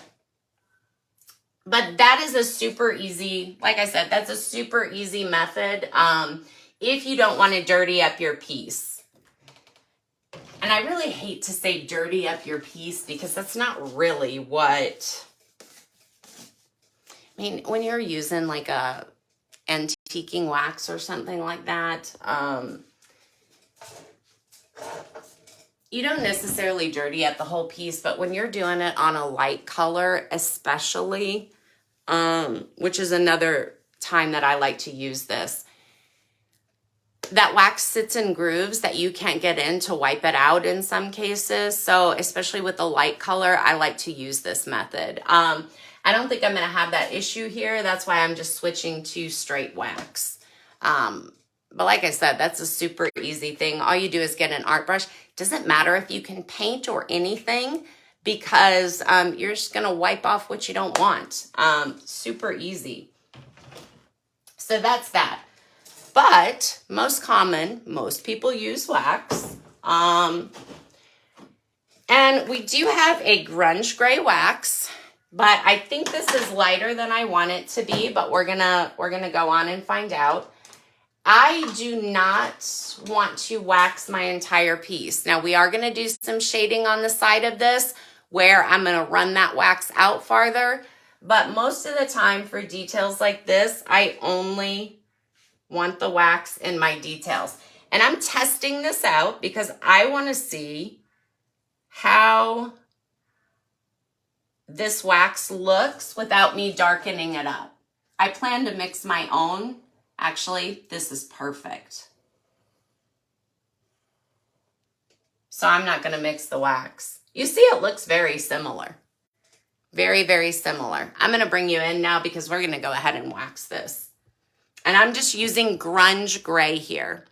that is a super easy, like I said, that's a super easy method if you don't want to dirty up your piece. And I really hate to say dirty up your piece because that's not really what, I mean, when you're using like a antiquing wax or something like that, you don't necessarily dirty up the whole piece, but when you're doing it on a light color, especially, which is another time that I like to use this, that wax sits in grooves that you can't get in to wipe it out in some cases. So especially with the light color, I like to use this method. I don't think I'm going to have that issue here. That's why I'm just switching to straight wax. But like I said, that's a super easy thing. All you do is get an art brush. Doesn't matter if you can paint or anything because you're just going to wipe off what you don't want. Super easy. So that's that. But most common, most people use wax. And we do have a grunge gray wax. But I think this is lighter than I want it to be, but we're gonna go on and find out. I do not want to wax my entire piece. Now we are gonna do some shading on the side of this where I'm gonna run that wax out farther, but most of the time for details like this, I only want the wax in my details. And I'm testing this out because I wanna see how this wax looks without me darkening it up. I plan to mix my own. Actually, this is perfect. So I'm not going to mix the wax. You see, it looks very similar. Very, very similar. I'm going to bring you in now because we're going to go ahead and wax this. And I'm just using grunge gray here.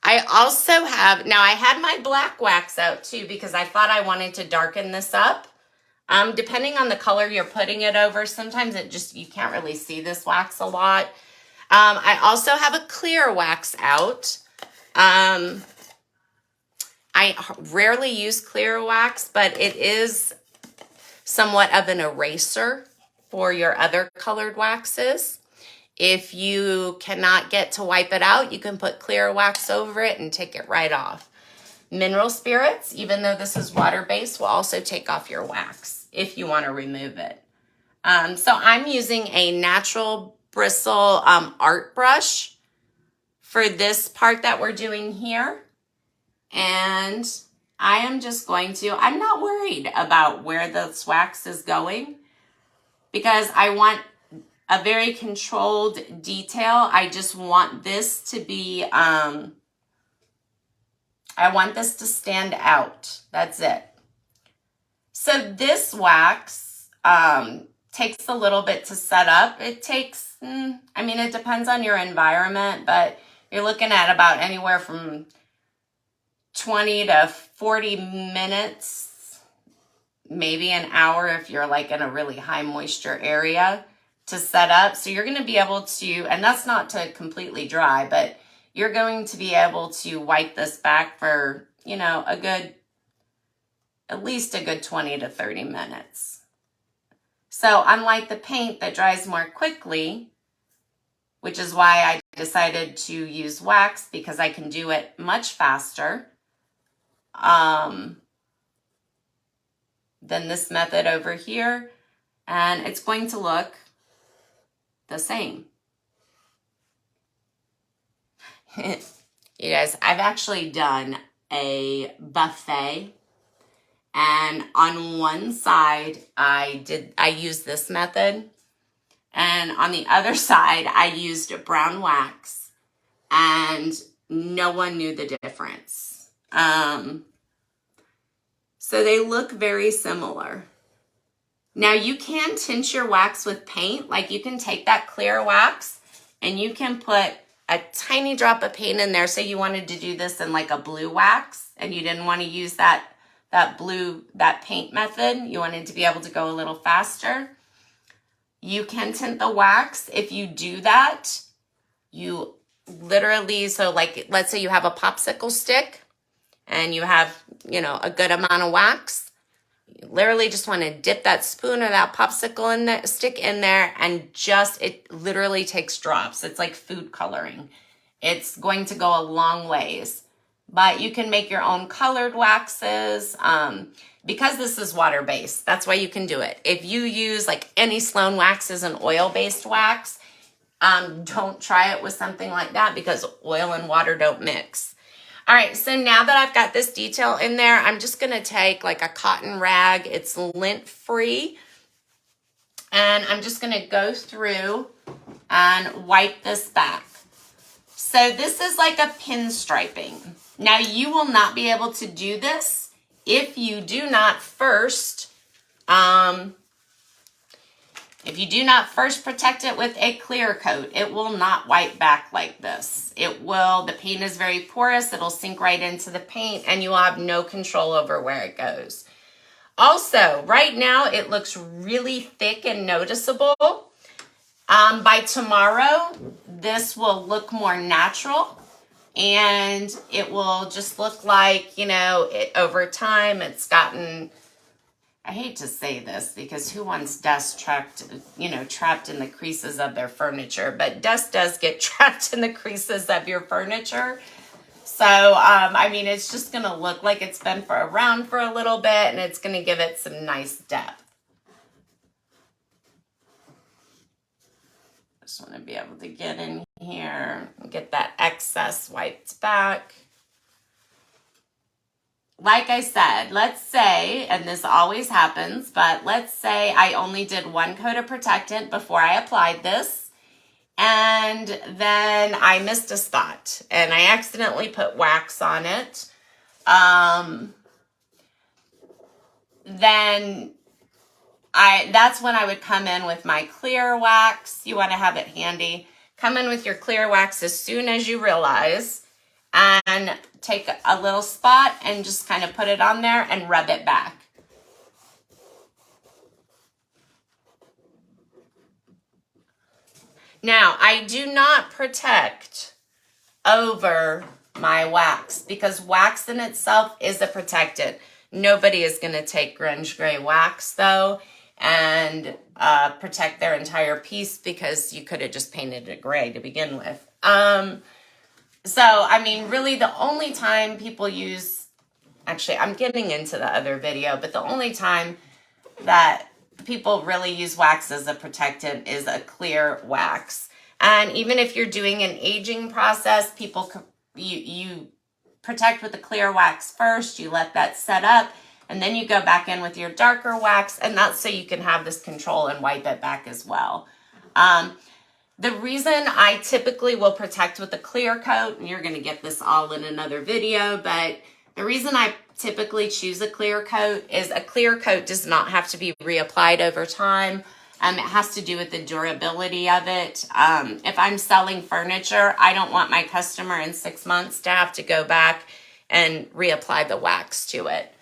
I also have, now I had my black wax out too because I thought I wanted to darken this up. Depending on the color you're putting it over, sometimes it just, you can't really see this wax a lot. I also have a clear wax out. I rarely use clear wax, but it is somewhat of an eraser for your other colored waxes. If you cannot get to wipe it out, you can put clear wax over it and take it right off. Mineral spirits, even though this is water-based, will also take off your wax if you want to remove it. So I'm using a natural bristle art brush for this part that we're doing here. And I am just going to, I'm not worried about where this wax is going because I want a very controlled detail. I just want this to be, I want this to stand out. That's it. So this wax takes a little bit to set up. It takes, I mean, it depends on your environment, but you're looking at about anywhere from 20 to 40 minutes, maybe an hour if you're like in a really high moisture area. to set up. So you're going to be able to, and that's not to completely dry, but you're going to be able to wipe this back for, you know, at least a good 20 to 30 minutes. So unlike the paint that dries more quickly, which is why I decided to use wax, because I can do it much faster than this method over here. And it's going to look the same. You guys, I've actually done a buffet, and on one side I used this method, and on the other side I used brown wax, and no one knew the difference. So they look very similar. Now you can tint your wax with paint. Like you can take that clear wax and you can put a tiny drop of paint in there. Say you wanted to do this in like a blue wax and you didn't want to use that paint method. You wanted to be able to go a little faster. You can tint the wax. If you do that, you literally, so like, let's say you have a popsicle stick and you have, you know, a good amount of wax. You literally just want to dip that spoon or that popsicle in there, stick in there, and just, it literally takes drops. It's like food coloring. It's going to go a long ways. But you can make your own colored waxes. Because this is water-based, that's why you can do it. If you use like any Sloan wax is an oil-based wax, don't try it with something like that because oil and water don't mix. All right, so now that I've got this detail in there, I'm just gonna take like a cotton rag. It's lint-free. And I'm just gonna go through and wipe this back. So this is like a pinstriping. Now you will not be able to do this if you do not first, protect it with a clear coat. It will not wipe back like this. It will, the paint is very porous. It'll sink right into the paint and you will have no control over where it goes. Also, right now it looks really thick and noticeable. By tomorrow, this will look more natural and it will just look like, you know, over time it's gotten, I hate to say this because who wants dust trapped in the creases of their furniture, but dust does get trapped in the creases of your furniture. So, I mean, it's just going to look like it's been around for a little bit and it's going to give it some nice depth. Just want to be able to get in here and get that excess wiped back. Like I said, let's say, and this always happens, but let's say I only did one coat of protectant before I applied this, and then I missed a spot, and I accidentally put wax on it. Then that's when I would come in with my clear wax. You want to have it handy. Come in with your clear wax as soon as you realize, and take a little spot and just kind of put it on there and rub it back. Now, I do not protect over my wax because wax in itself is a protectant. Nobody is going to take Grunge Gray wax though and protect their entire piece because you could have just painted it gray to begin with. So, I mean, really the only time people use, actually, I'm getting into the other video, but the only time that people really use wax as a protectant is a clear wax. And even if you're doing an aging process, you protect with the clear wax first, you let that set up, and then you go back in with your darker wax, and that's so you can have this control and wipe it back as well. The reason I typically will protect with a clear coat, and you're going to get this all in another video, but the reason I typically choose a clear coat is a clear coat does not have to be reapplied over time. It has to do with the durability of it. If I'm selling furniture, I don't want my customer in 6 months to have to go back and reapply the wax to it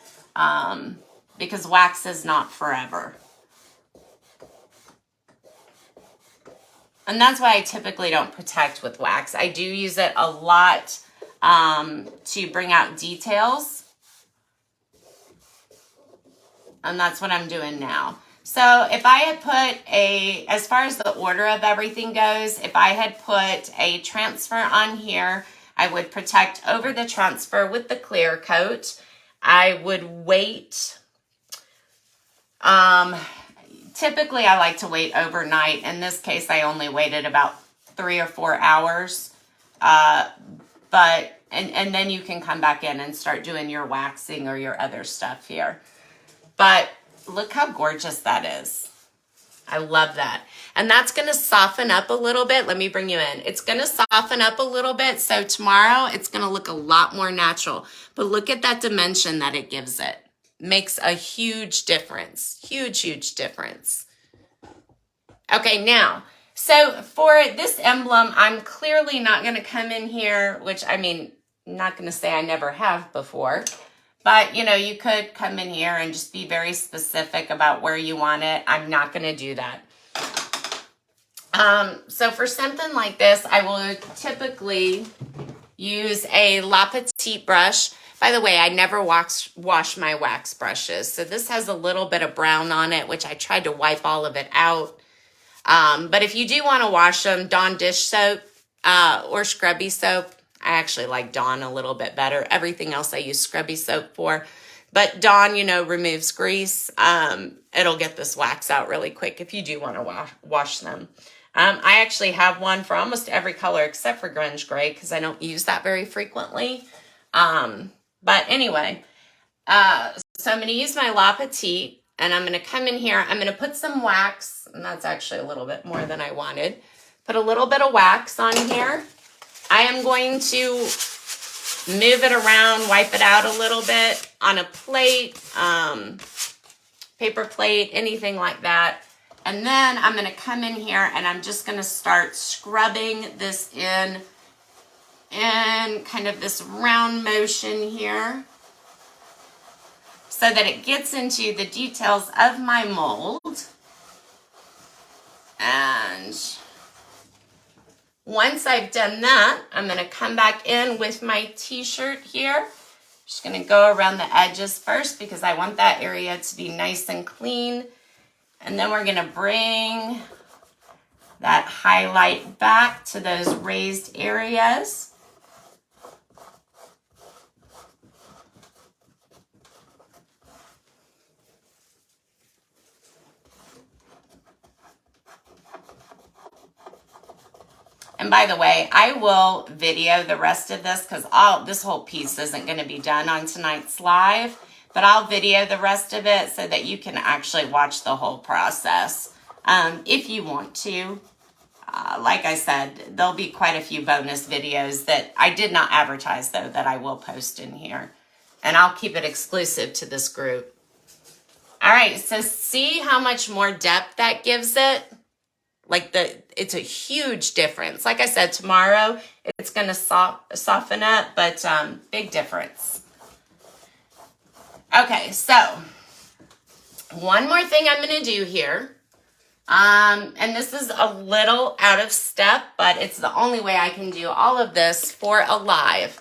because wax is not forever. And that's why I typically don't protect with wax. I do use it a lot to bring out details. And that's what I'm doing now. So if I had put as far as the order of everything goes, if I had put a transfer on here, I would protect over the transfer with the clear coat. I would wait. Typically I like to wait overnight. In this case, I only waited about 3 or 4 hours. And then you can come back in and start doing your waxing or your other stuff here. But look how gorgeous that is. I love that. And that's going to soften up a little bit. Let me bring you in. It's going to soften up a little bit. So tomorrow it's going to look a lot more natural. But look at that dimension that it gives it. Makes a huge difference. Huge, huge difference. Okay, now, so for this emblem, I'm clearly not going to come in here, which I mean, I'm not going to say I never have before. But, you know, you could come in here and just be very specific about where you want it. I'm not going to do that. So for something like this, I will typically use a La Petite brush. By the way, I never wash my wax brushes. So this has a little bit of brown on it, which I tried to wipe all of it out. But if you do want to wash them, Dawn dish soap or scrubby soap. I actually like Dawn a little bit better. Everything else I use scrubby soap for. But Dawn, you know, removes grease. It'll get this wax out really quick if you do want to wash them. I actually have one for almost every color except for grunge gray because I don't use that very frequently. But anyway, so I'm going to use my La Petite and I'm going to come in here. I'm going to put some wax, and that's actually a little bit more than I wanted. Put a little bit of wax on here. I am going to move it around, wipe it out a little bit on a plate, paper plate, anything like that. And then I'm going to come in here and I'm just going to start scrubbing this in kind of this round motion here so that it gets into the details of my mold. And once I've done that, I'm going to come back in with my t-shirt here. Just going to go around the edges first because I want that area to be nice and clean. And then we're going to bring that highlight back to those raised areas. And by the way, I will video the rest of this because this whole piece isn't going to be done on tonight's live, but I'll video the rest of it so that you can actually watch the whole process if you want to. Like I said, there'll be quite a few bonus videos that I did not advertise, though, that I will post in here. And I'll keep it exclusive to this group. All right, so see how much more depth that gives it? Like it's a huge difference. Like I said, tomorrow it's going to soften up, but big difference. Okay, so one more thing I'm going to do here. And this is a little out of step, but it's the only way I can do all of this for a live.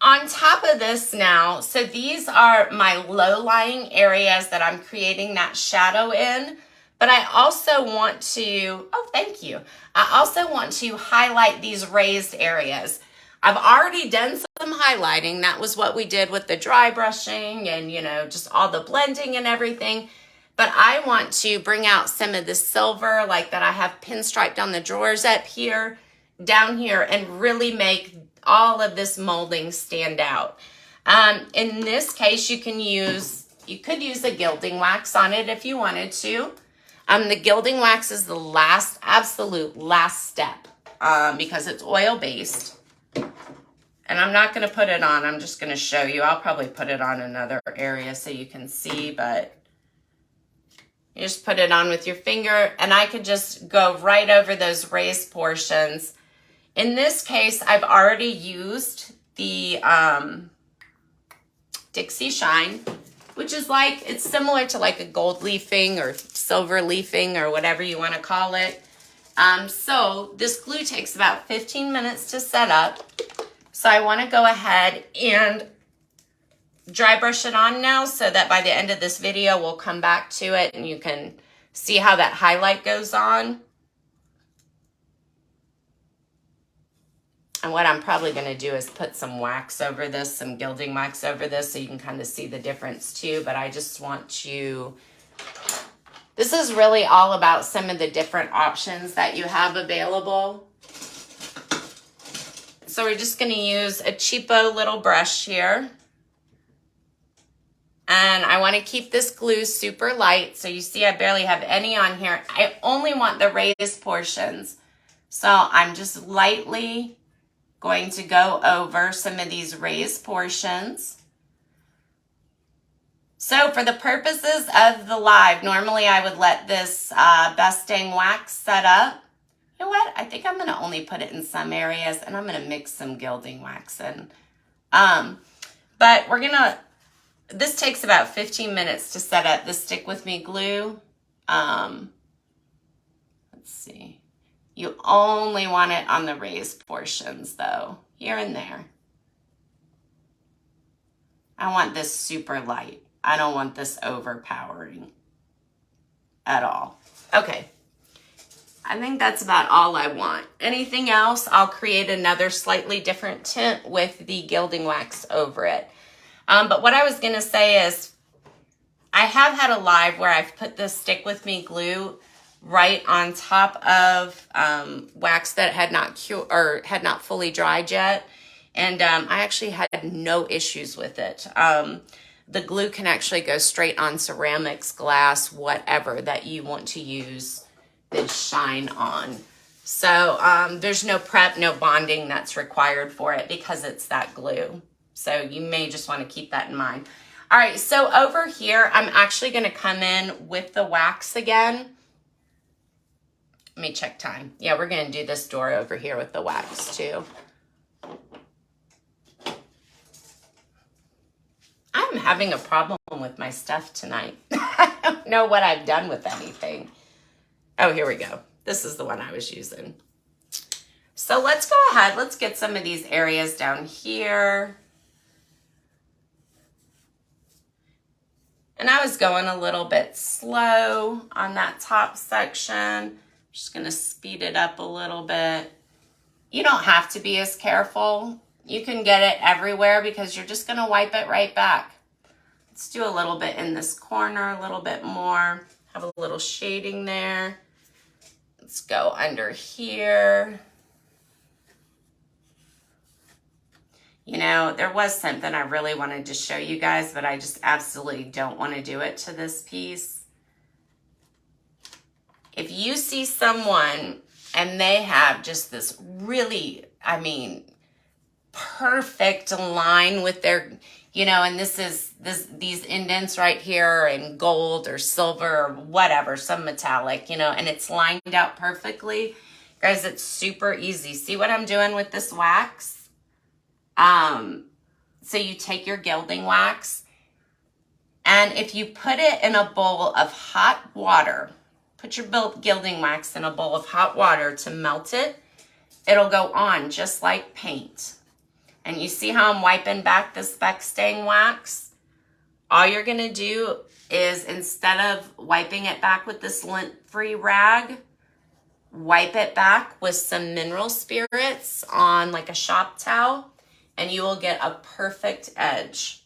On top of this now, so these are my low-lying areas that I'm creating that shadow in. But I also want to, oh, thank you. I also want to highlight these raised areas. I've already done some highlighting. That was what we did with the dry brushing and, you know, just all the blending and everything. But I want to bring out some of the silver, like that I have pinstriped on the drawers up here, down here, and really make all of this molding stand out. In this case, you could use a gilding wax on it if you wanted to. The gilding wax is the absolute last step because it's oil-based. And I'm not going to put it on. I'm just going to show you. I'll probably put it on another area so you can see, but you just put it on with your finger, and I could just go right over those raised portions. In this case, I've already used the Dixie Shine. which is like, it's similar to like a gold leafing or silver leafing or whatever you want to call it. So this glue takes about 15 minutes to set up. So I want to go ahead and dry brush it on now so that by the end of this video, we'll come back to it and you can see how that highlight goes on. And what I'm probably going to do is put some wax over this, some gilding wax over this, so you can kind of see the difference too. But I just want you, this is really all about some of the different options that you have available. So we're just going to use a cheapo little brush here. And I want to keep this glue super light. So you see I barely have any on here. I only want the raised portions. So I'm just lightly going to go over some of these raised portions. So for the purposes of the live, normally I would let this Best Dang wax set up. You know what? I think I'm going to only put it in some areas and I'm going to mix some gilding wax in. But we're going to, this takes about 15 minutes to set up the Stick With Me glue. Let's see. You only want it on the raised portions though, here and there. I want this super light. I don't want this overpowering at all. Okay. I think that's about all I want. Anything else, I'll create another slightly different tint with the gilding wax over it. But what I was going to say is I have had a live where I've put this Stick With Me glue right on top of wax that had not fully dried yet. And I actually had no issues with it. The glue can actually go straight on ceramics, glass, whatever that you want to use this shine on. So there's no prep, no bonding that's required for it because it's that glue. So you may just want to keep that in mind. All right, so over here, I'm actually going to come in with the wax again. Let me check time. Yeah, we're going to do this door over here with the wax too. I'm having a problem with my stuff tonight. I don't know what I've done with anything. Oh, here we go. This is the one I was using. So let's go ahead. Let's get some of these areas down here. And I was going a little bit slow on that top section. Just going to speed it up a little bit. You don't have to be as careful. You can get it everywhere because you're just going to wipe it right back. Let's do a little bit in this corner, a little bit more. Have a little shading there. Let's go under here. You know, there was something I really wanted to show you guys, but I just absolutely don't want to do it to this piece. If you see someone and they have just this really, I mean, perfect line with their, you know, and these indents right here in gold or silver or whatever, some metallic, you know, and it's lined out perfectly. Guys, it's super easy. See what I'm doing with this wax? So you take your gilding wax and if you put it in a bowl of hot water, put your gilding wax in a bowl of hot water to melt it, it'll go on just like paint. And you see how I'm wiping back this speck stain wax? All you're going to do is instead of wiping it back with this lint-free rag, wipe it back with some mineral spirits on like a shop towel, and you will get a perfect edge.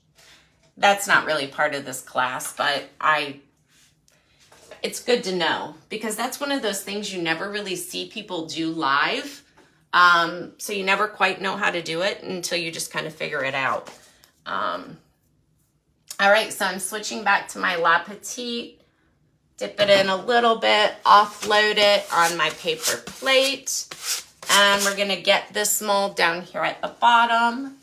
That's not really part of this class, but it's good to know because that's one of those things you never really see people do live. So you never quite know how to do it until you just kind of figure it out. All right, so I'm switching back to my La Petite. Dip it in a little bit, offload it on my paper plate. And we're gonna get this mold down here at the bottom.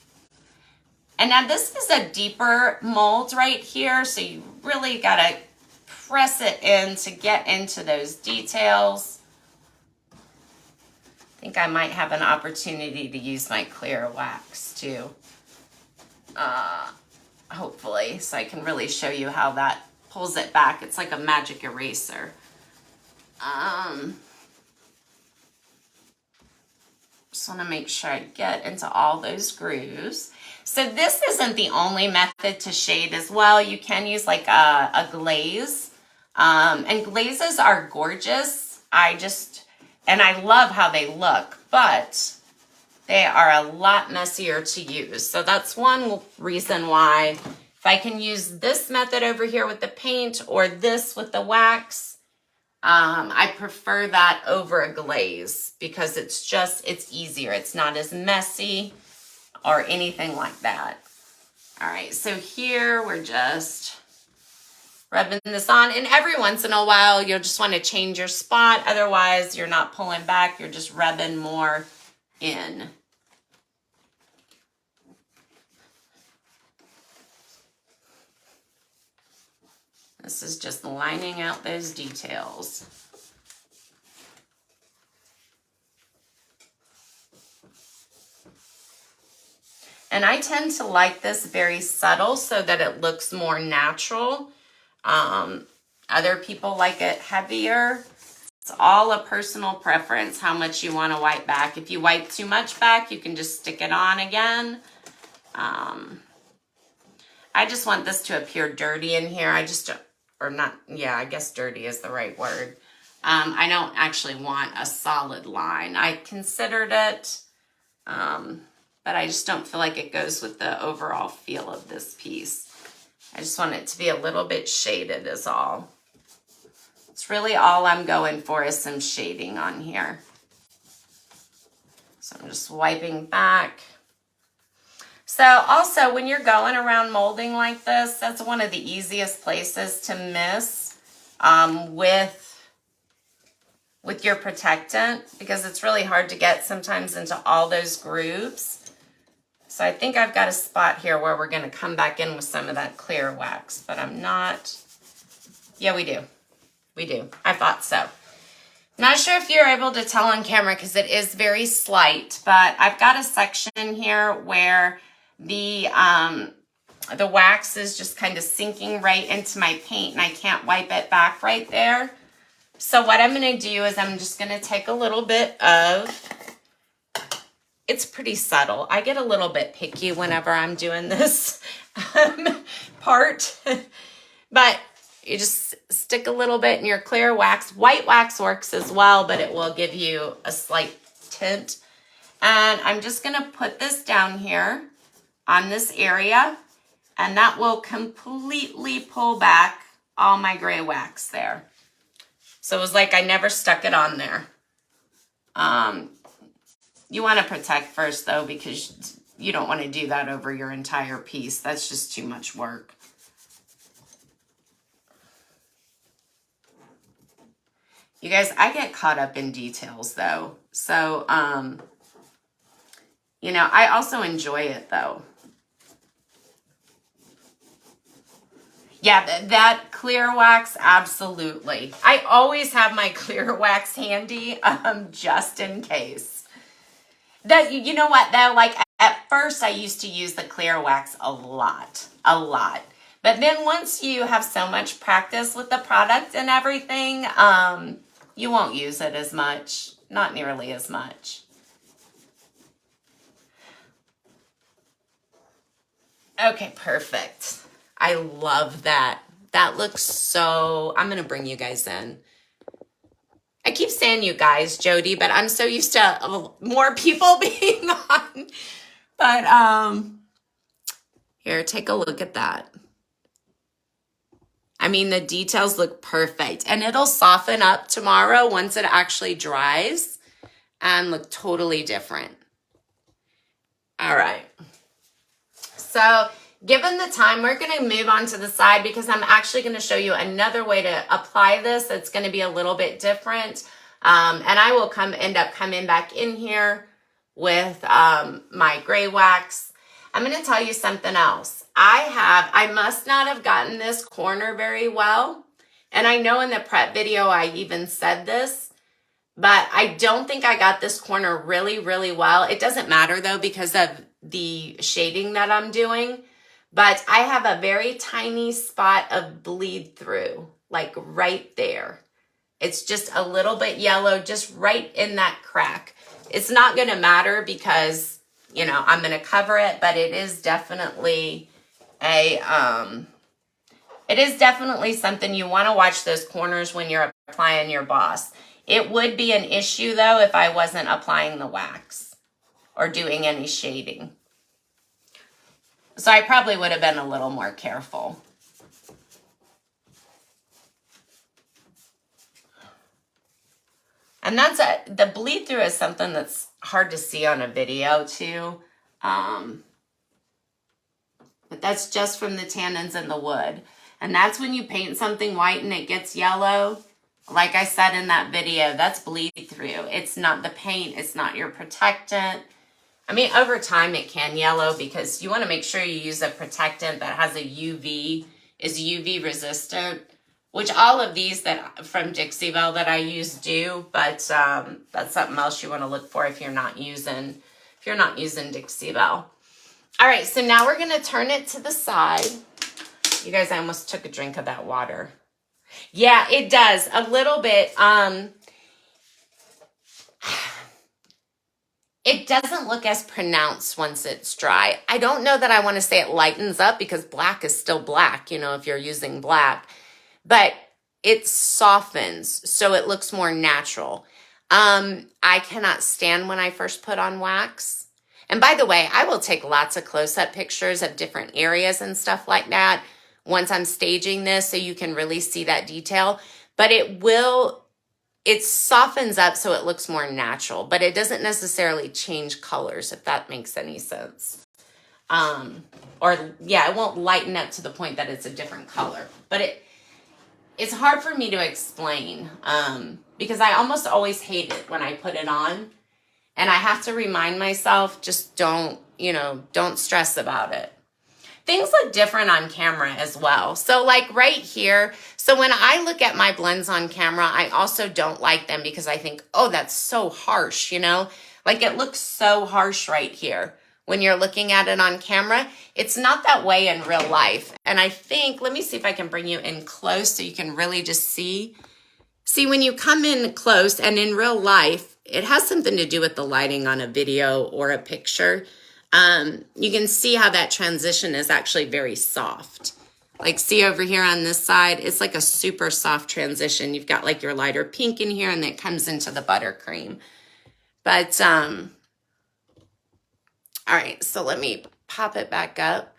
And now this is a deeper mold right here, so you really gotta press it in to get into those details. I think I might have an opportunity to use my clear wax too. hopefully, so I can really show you how that pulls it back. It's like a magic eraser. Just want to make sure I get into all those grooves. So this isn't the only method to shade as well. You can use like a glaze. And glazes are gorgeous. And I love how they look, but they are a lot messier to use. So that's one reason why if I can use this method over here with the paint or this with the wax, I prefer that over a glaze because it's easier. It's not as messy or anything like that. All right, so here we're just rubbing this on, and every once in a while you'll just want to change your spot. Otherwise, you're not pulling back, you're just rubbing more in. This is just lining out those details. And I tend to like this very subtle so that it looks more natural. Other people like it heavier. It's all a personal preference, how much you want to wipe back. If you wipe too much back, you can just stick it on again. I just want this to appear dirty in here. I guess dirty is the right word. I don't actually want a solid line. I considered it, but I just don't feel like it goes with the overall feel of this piece. I just want it to be a little bit shaded is all. It's really all I'm going for is some shading on here. So I'm just wiping back. So also when you're going around molding like this, that's one of the easiest places to miss with your protectant because it's really hard to get sometimes into all those grooves. So I think I've got a spot here where we're going to come back in with some of that clear wax, but I'm not. Yeah, we do. We do. I thought so. Not sure if you're able to tell on camera because it is very slight, but I've got a section here where the wax is just kind of sinking right into my paint and I can't wipe it back right there. So what I'm going to do is I'm just going to take a little bit of, it's pretty subtle. I get a little bit picky whenever I'm doing this part, but you just stick a little bit in your clear wax. White wax works as well, but it will give you a slight tint. And I'm just going to put this down here on this area, and that will completely pull back all my gray wax there. So it was like I never stuck it on there. You want to protect first though, because you don't want to do that over your entire piece. That's just too much work. You guys, I get caught up in details though. So, you know, I also enjoy it though. Yeah, that clear wax, absolutely. I always have my clear wax handy, just in case. That, you know what though, like at first I used to use the clear wax a lot. But then once you have so much practice with the product and everything, you won't use it as much, not nearly as much. Okay, perfect. I love that. That looks so, I'm going to bring you guys in. I keep saying you guys, Jody, but I'm so used to more people being on. But here, take a look at that. I mean, the details look perfect. And it'll soften up tomorrow once it actually dries and look totally different. All right. So given the time, we're going to move on to the side because I'm actually going to show you another way to apply this that's going to be a little bit different. And I will end up coming back in here with my gray wax. I'm going to tell you something else. I must not have gotten this corner very well. And I know in the prep video I even said this, but I don't think I got this corner really, really well. It doesn't matter though because of the shading that I'm doing. But I have a very tiny spot of bleed through, like right there. It's just a little bit yellow, just right in that crack. It's not going to matter because, you know, I'm going to cover it, but it is definitely it is definitely something you want to watch those corners when you're applying your Boss. It would be an issue though if I wasn't applying the wax or doing any shading. So I probably would have been a little more careful. And the bleed through is something that's hard to see on a video too. But that's just from the tannins in the wood. And that's when you paint something white and it gets yellow. Like I said in that video, that's bleed through. It's not the paint, it's not your protectant. I mean, over time it can yellow because you want to make sure you use a protectant that has is UV resistant. Which all of these that from Dixie Belle that I use do, but that's something else you want to look for if you're not using Dixie Belle. All right, so now we're gonna turn it to the side. You guys, I almost took a drink of that water. Yeah, it does a little bit. It doesn't look as pronounced once it's dry. I don't know that I want to say it lightens up because black is still black, you know, if you're using black. But it softens, so it looks more natural. I cannot stand when I first put on wax. And by the way, I will take lots of close-up pictures of different areas and stuff like that once I'm staging this so you can really see that detail. But it softens up so it looks more natural, but it doesn't necessarily change colors, if that makes any sense. It won't lighten up to the point that it's a different color. But it's hard for me to explain because I almost always hate it when I put it on. And I have to remind myself, just don't stress about it. Things look different on camera as well. So like right here, so when I look at my blends on camera, I also don't like them because I think, oh, that's so harsh, you know? Like it looks so harsh right here. When you're looking at it on camera, it's not that way in real life. And I think, let me see if I can bring you in close so you can really just see. See, when you come in close and in real life, it has something to do with the lighting on a video or a picture. You can see how that transition is actually very soft. Like see over here on this side, it's like a super soft transition. You've got like your lighter pink in here and then it comes into the buttercream. But, all right, so let me pop it back up.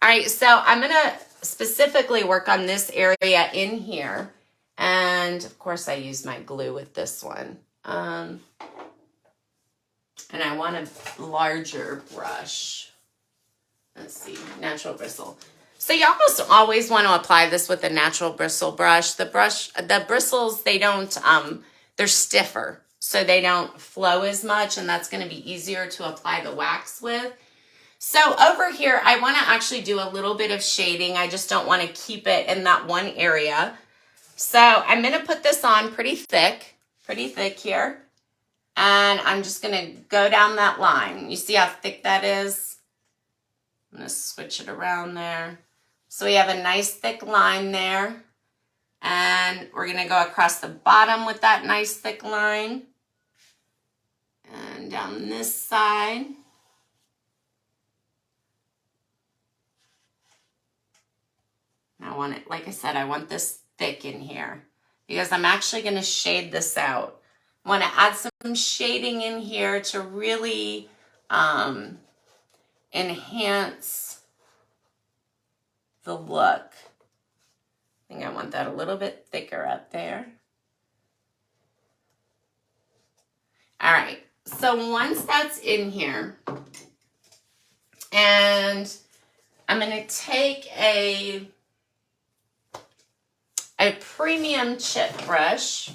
All right, so I'm going to specifically work on this area in here. And, of course, I used my glue with this one. And I want a larger brush. Let's see, natural bristle. So you almost always want to apply this with a natural bristle brush. The bristles, they don't, they're stiffer. So they don't flow as much, and that's going to be easier to apply the wax with. So over here, I want to actually do a little bit of shading. I just don't want to keep it in that one area. So I'm going to put this on pretty thick here. And I'm just going to go down that line. You see how thick that is? I'm going to switch it around there. So we have a nice thick line there. And we're going to go across the bottom with that nice thick line. And down this side. I want it, like I said, I want this thick in here because I'm actually going to shade this out. I want to add some shading in here to really enhance the look. I think I want that a little bit thicker up there. All right, so once that's in here, and I'm going to take a premium chip brush.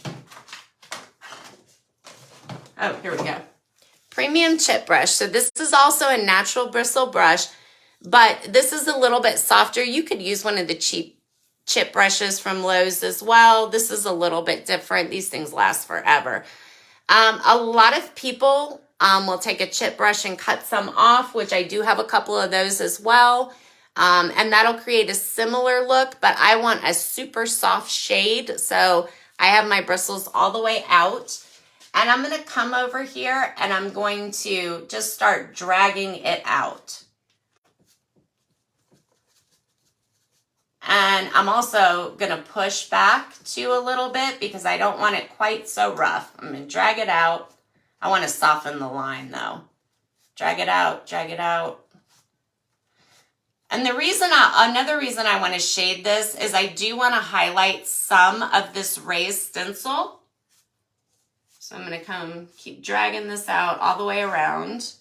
Oh, here we go. Premium chip brush. So this is also a natural bristle brush, but this is a little bit softer. You could use one of the cheap chip brushes from Lowe's as well. This is a little bit different. These things last forever. A lot of people will take a chip brush and cut some off, which I do have a couple of those as well. And that'll create a similar look, but I want a super soft shade. So I have my bristles all the way out. And I'm going to come over here and I'm going to just start dragging it out. And I'm also going to push back too a little bit because I don't want it quite so rough. I'm going to drag it out. I want to soften the line though. Drag it out, drag it out. And another reason I want to shade this is I do want to highlight some of this raised stencil. So I'm going to keep dragging this out all the way around.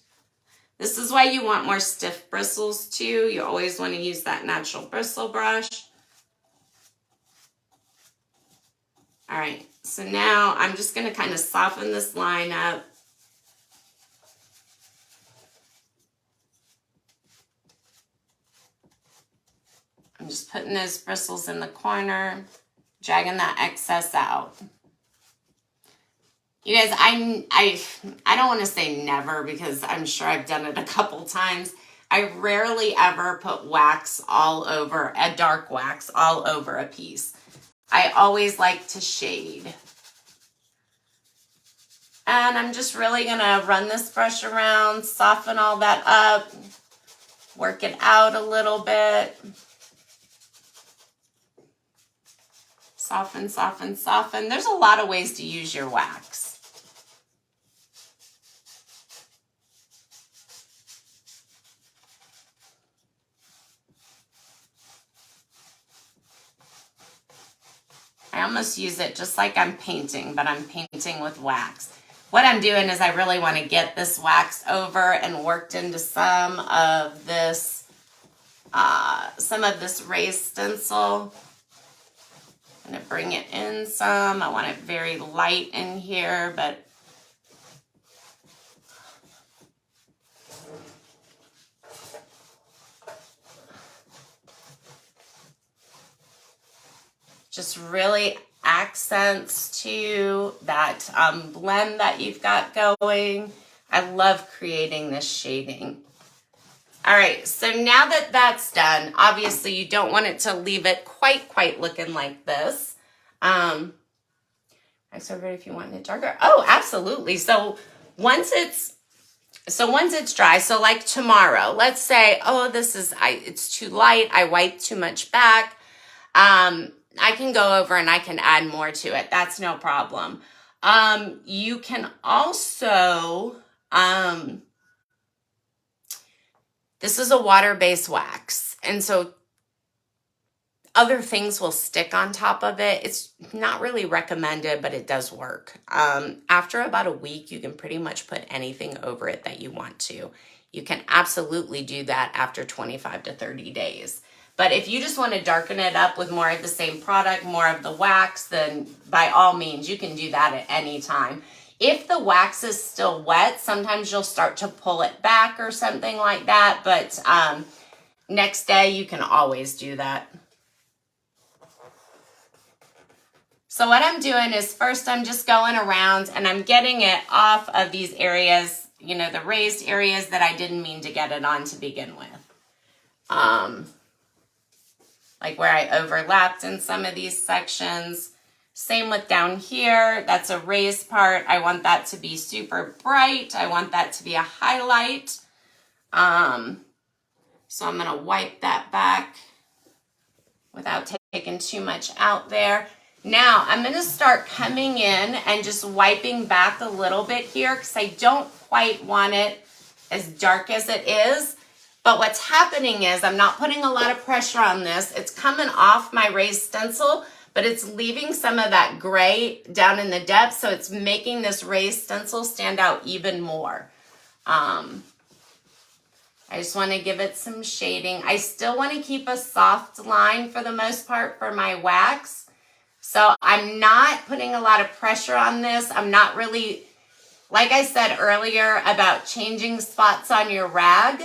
This is why you want more stiff bristles too. You always want to use that natural bristle brush. All right, so now I'm just going to kind of soften this line up. I'm just putting those bristles in the corner, dragging that excess out. You guys, I don't want to say never because I'm sure I've done it a couple times. I rarely ever put wax all over, a dark wax all over a piece. I always like to shade. And I'm just really going to run this brush around, soften all that up, work it out a little bit. Soften, soften, soften. There's a lot of ways to use your wax. I almost use it just like I'm painting, but I'm painting with wax. What I'm doing is I really want to get this wax over and worked into some of this raised stencil. I'm going to bring it in some. I want it very light in here, but just really accents to that blend that you've got going. I love creating this shading. All right, so now that that's done, obviously you don't want it to leave it quite looking like this. Next over if you want it darker. Oh, absolutely. So once it's dry, so like tomorrow, let's say, oh, it's too light, I wiped too much back. I can go over and I can add more to it. That's no problem. You can also, this is a water-based wax. And so other things will stick on top of it. It's not really recommended, but it does work. After about a week, you can pretty much put anything over it that you want to. You can absolutely do that after 25 to 30 days. But if you just want to darken it up with more of the same product, more of the wax, then by all means, you can do that at any time. If the wax is still wet, sometimes you'll start to pull it back or something like that. But next day, you can always do that. So what I'm doing is first I'm just going around and I'm getting it off of these areas, you know, the raised areas that I didn't mean to get it on to begin with. Like where I overlapped in some of these sections. Same with down here. That's a raised part. I want that to be super bright. I want that to be a highlight. So I'm going to wipe that back without taking too much out there. Now I'm going to start coming in and just wiping back a little bit here because I don't quite want it as dark as it is. But what's happening is I'm not putting a lot of pressure on this. It's coming off my raised stencil, but it's leaving some of that gray down in the depths. So it's making this raised stencil stand out even more. I just want to give it some shading. I still want to keep a soft line for the most part for my wax. So I'm not putting a lot of pressure on this. I'm not really, like I said earlier about changing spots on your rag,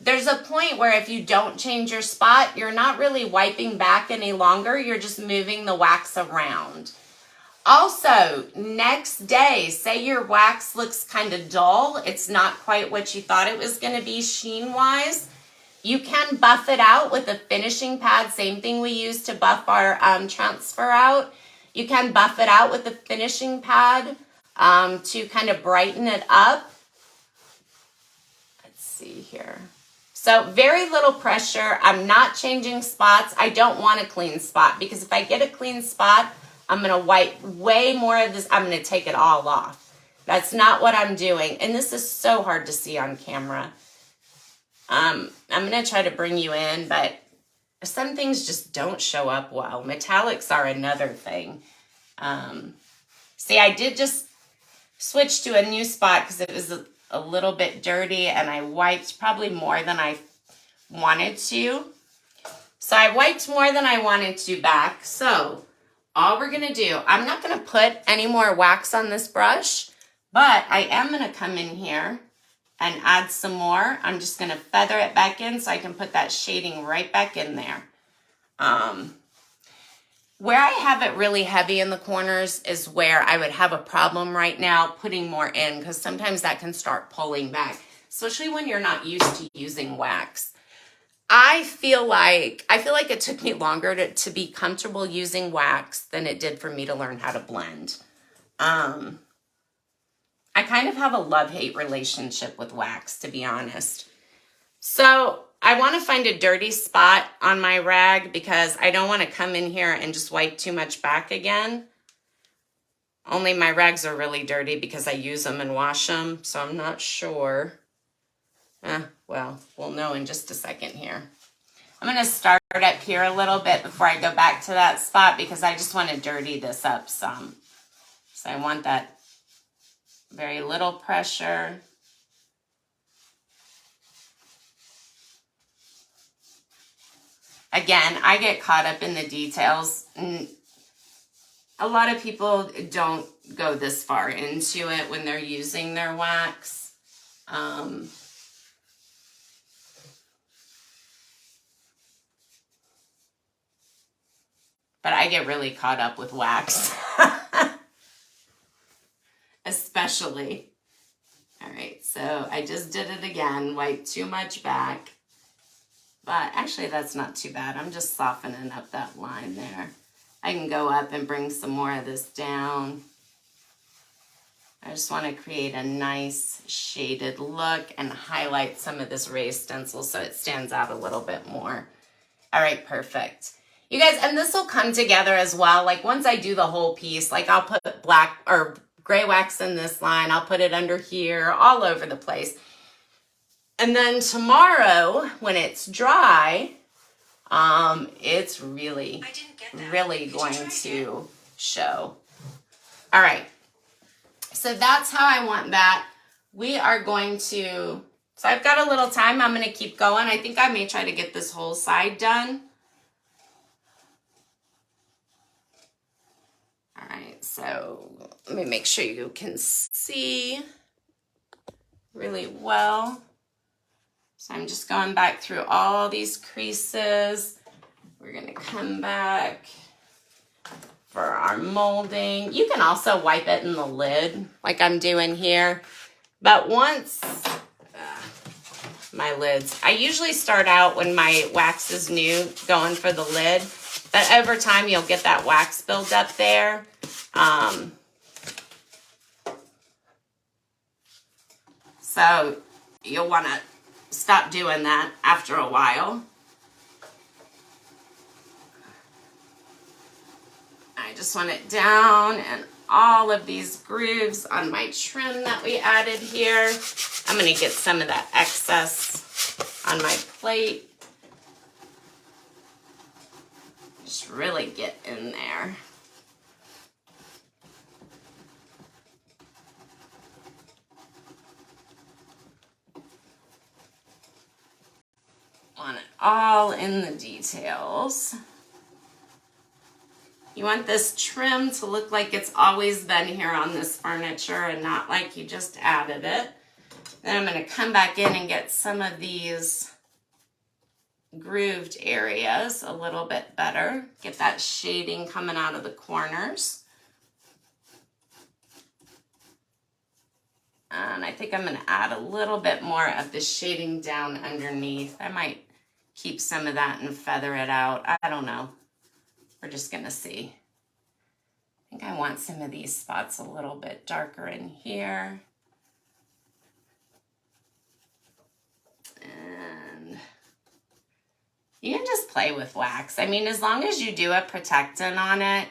there's a point where if you don't change your spot, you're not really wiping back any longer. You're just moving the wax around. Also, next day, say your wax looks kind of dull. It's not quite what you thought it was going to be sheen-wise. You can buff it out with a finishing pad, same thing we use to buff our transfer out. You can buff it out with a finishing pad to kind of brighten it up. Let's see here. So very little pressure. I'm not changing spots. I don't want a clean spot because if I get a clean spot, I'm going to wipe way more of this. I'm going to take it all off. That's not what I'm doing. And this is so hard to see on camera. I'm going to try to bring you in, but some things just don't show up well. Metallics are another thing. See, I did just switch to a new spot because it was a little bit dirty and I wiped probably more than I wanted to. So I wiped more than I wanted to back. So all we're going to do, I'm not going to put any more wax on this brush, but I am going to come in here and add some more. I'm just going to feather it back in so I can put that shading right back in there. Where I have it really heavy in the corners is where I would have a problem right now putting more in because sometimes that can start pulling back, especially when you're not used to using wax. I feel like it took me longer to be comfortable using wax than it did for me to learn how to blend. I kind of have a love-hate relationship with wax, to be honest. So I want to find a dirty spot on my rag because I don't want to come in here and just wipe too much back again. Only my rags are really dirty because I use them and wash them, so I'm not sure. Well, we'll know in just a second here. I'm going to start up here a little bit before I go back to that spot because I just want to dirty this up some. So I want that very little pressure. Again, I get caught up in the details. A lot of people don't go this far into it when they're using their wax. But I get really caught up with wax. Especially. All right, so I just did it again, wiped too much back. But actually that's not too bad. I'm just softening up that line there. I can go up and bring some more of this down. I just want to create a nice shaded look and highlight some of this raised stencil so it stands out a little bit more. All right, perfect. You guys, and this will come together as well. Like once I do the whole piece, like I'll put black or gray wax in this line. I'll put it under here, all over the place. And then tomorrow, when it's dry, it's really going to show. All right. So that's how I want that. We are going to, so I've got a little time. I'm going to keep going. I think I may try to get this whole side done. All right, so let me make sure you can see really well. So I'm just going back through all these creases. We're gonna come back for our molding. You can also wipe it in the lid like I'm doing here. But once, my lids, I usually start out when my wax is new going for the lid. But over time, you'll get that wax build up there. So you'll want to stop doing that after a while. I just want it down and all of these grooves on my trim that we added here. I'm going to get some of that excess on my plate. Just really get in there. Want it all in the details. You want this trim to look like it's always been here on this furniture and not like you just added it. Then I'm going to come back in and get some of these grooved areas a little bit better. Get that shading coming out of the corners. And I think I'm going to add a little bit more of the shading down underneath. I might keep some of that and feather it out. I don't know. We're just gonna see. I think I want some of these spots a little bit darker in here. And you can just play with wax. I mean, as long as you do a protectant on it.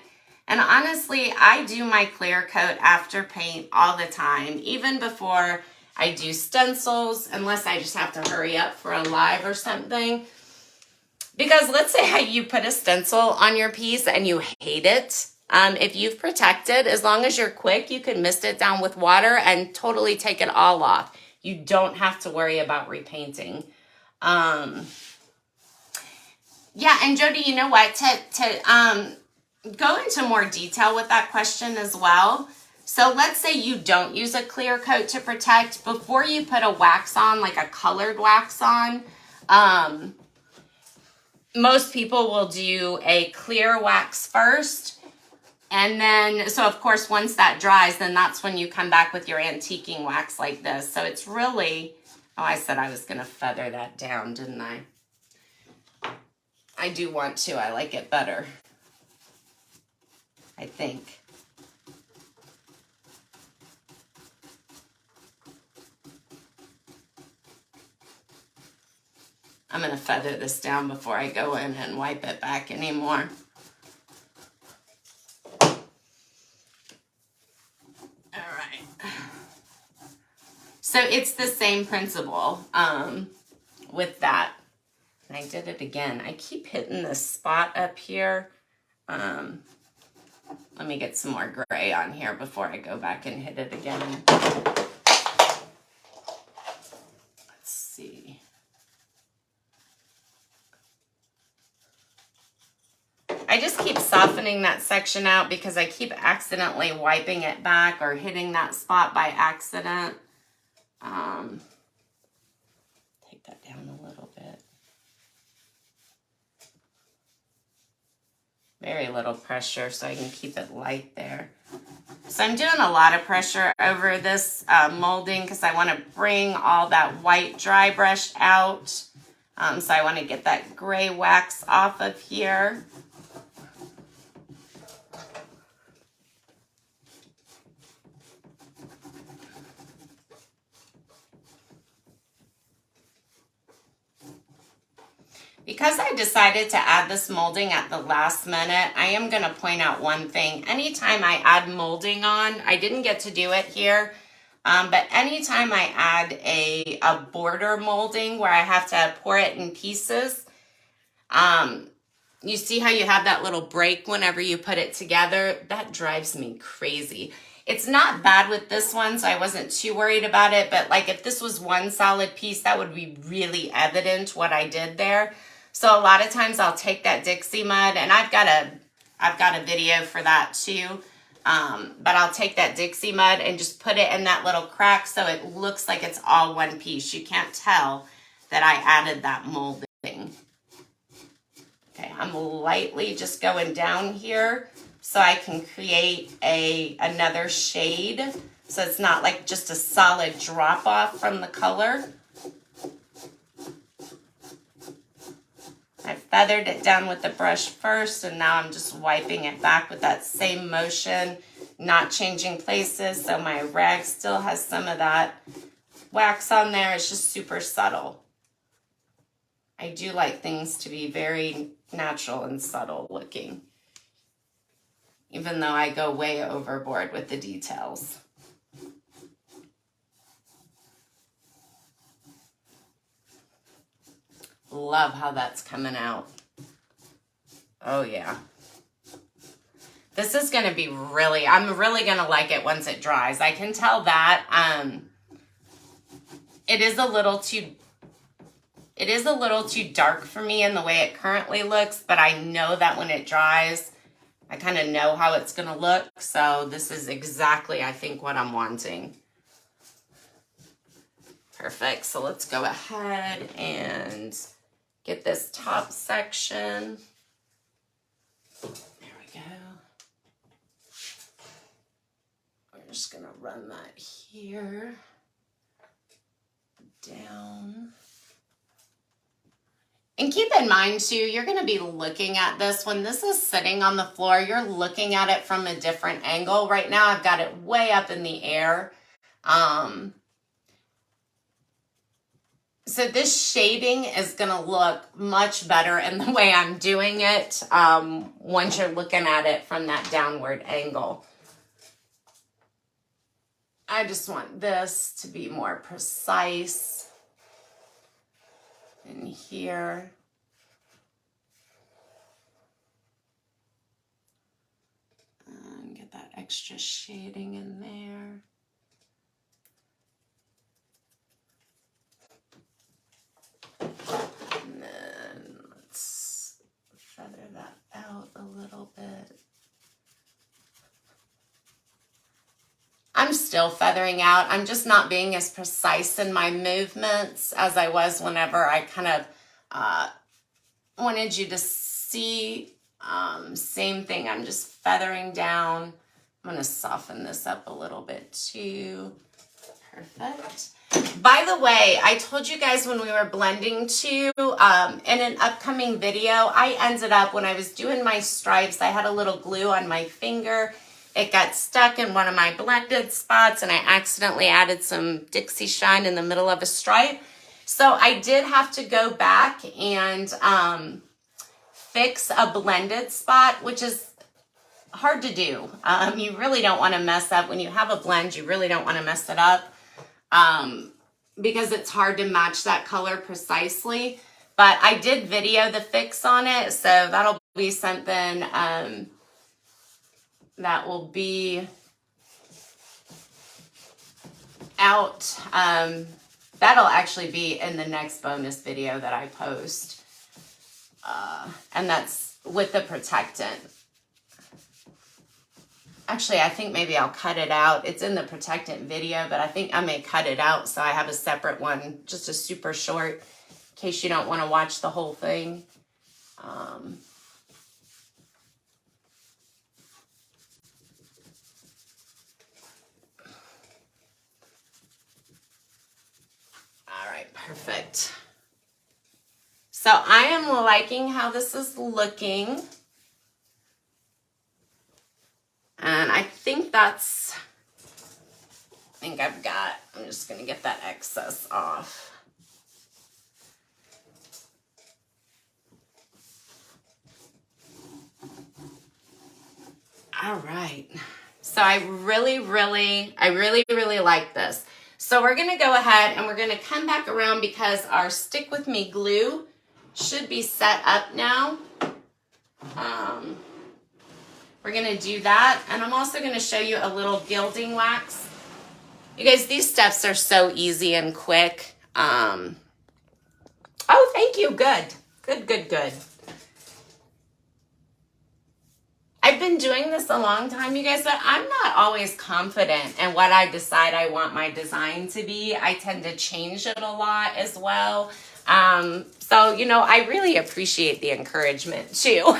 And honestly, I do my clear coat after paint all the time, even before I do stencils, unless I just have to hurry up for a live or something. Because let's say you put a stencil on your piece and you hate it. If you've protected, as long as you're quick, you can mist it down with water and totally take it all off. You don't have to worry about repainting. Yeah, and Jody, you know what? To go into more detail with that question as well. So let's say you don't use a clear coat to protect. Before you put a wax on, like a colored wax on, most people will do a clear wax first. And then, so of course, once that dries, then that's when you come back with your antiquing wax like this. So it's really, oh, I said I was going to feather that down, didn't I? I do want to. I like it better, I think. I'm going to feather this down before I go in and wipe it back anymore. All right. So it's the same principle with that. And I did it again. I keep hitting this spot up here. Let me get some more gray on here before I go back and hit it again. Let's see. I just keep softening that section out because I keep accidentally wiping it back or hitting that spot by accident. Take that down a little bit. Very little pressure so I can keep it light there. So I'm doing a lot of pressure over this molding because I want to bring all that white dry brush out. So I want to get that gray wax off of here. Because I decided to add this molding at the last minute, I am going to point out one thing. Anytime I add molding on, I didn't get to do it here, but anytime I add a border molding where I have to pour it in pieces, you see how you have that little break whenever you put it together? That drives me crazy. It's not bad with this one, so I wasn't too worried about it, but like if this was one solid piece, that would be really evident what I did there. So a lot of times I'll take that Dixie mud, and I've got a video for that too. But I'll take that Dixie mud and just put it in that little crack so it looks like it's all one piece. You can't tell that I added that molding. Okay, I'm lightly just going down here so I can create another shade. So it's not like just a solid drop off from the color. I feathered it down with the brush first, and now I'm just wiping it back with that same motion, not changing places, so my rag still has some of that wax on there. It's just super subtle. I do like things to be very natural and subtle looking, even though I go way overboard with the details. Love how that's coming out. Oh yeah. This is going to be really, I'm really going to like it once it dries. I can tell that it is a little too dark for me in the way it currently looks, but I know that when it dries, I kind of know how it's going to look. So this is exactly, I think, what I'm wanting. Perfect. So let's go ahead and get this top section. There we go. We're just going to run that here, down, And keep in mind too, you're going to be looking at this when this is sitting on the floor. You're looking at it from a different angle. Right now I've got it way up in the air. So this shading is going to look much better in the way I'm doing it once you're looking at it from that downward angle. I just want this to be more precise in here. And get that extra shading in there. And then let's feather that out a little bit. I'm still feathering out. I'm just not being as precise in my movements as I was whenever I kind of wanted you to see. Same thing, I'm just feathering down. I'm gonna soften this up a little bit too. Perfect. By the way, I told you guys when we were blending too, in an upcoming video, I ended up, when I was doing my stripes, I had a little glue on my finger. It got stuck in one of my blended spots and I accidentally added some Dixie Shine in the middle of a stripe. So I did have to go back and fix a blended spot, which is hard to do. You really don't want to mess up. When you have a blend, you really don't want to mess it up because it's hard to match that color precisely. But I did video the fix on it, so that'll be something that will be out. That'll actually be in the next bonus video that I post. And that's with the protectant. Actually, I think maybe I'll cut it out. It's in the protectant video, but I think I may cut it out so I have a separate one, just a super short, in case you don't want to watch the whole thing. All right, perfect. So I am liking how this is looking. And I think I'm just going to get that excess off. All right. So I really like this. So we're going to go ahead and we're going to come back around because our Stick With Me glue should be set up now. We're going to do that. And I'm also going to show you a little gilding wax. You guys, these steps are so easy and quick. Oh, thank you. Good. I've been doing this a long time, you guys, but I'm not always confident in what I decide I want my design to be. I tend to change it a lot as well. So, you know, I really appreciate the encouragement too.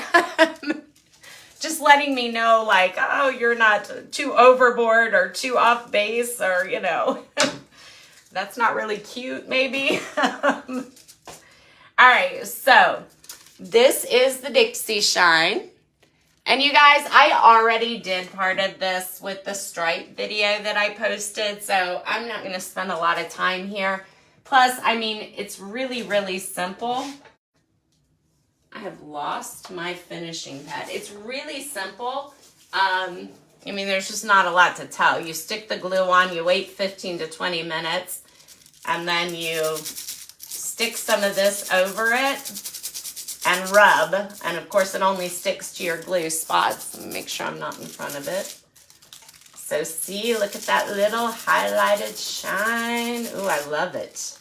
Just letting me know, like, oh, you're not too overboard or too off base, or, you know, that's not really cute, maybe. All right, so this is the Dixie Shine. And you guys, I already did part of this with the stripe video that I posted, so I'm not going to spend a lot of time here. Plus, I mean, it's really simple. I have lost my finishing pad. It's really simple. I mean, there's just not a lot to tell. You stick the glue on, you wait 15 to 20 minutes, and then you stick some of this over it and rub. And of course, it only sticks to your glue spots. Let me make sure I'm not in front of it. So see, look at that little highlighted shine. Ooh, I love it.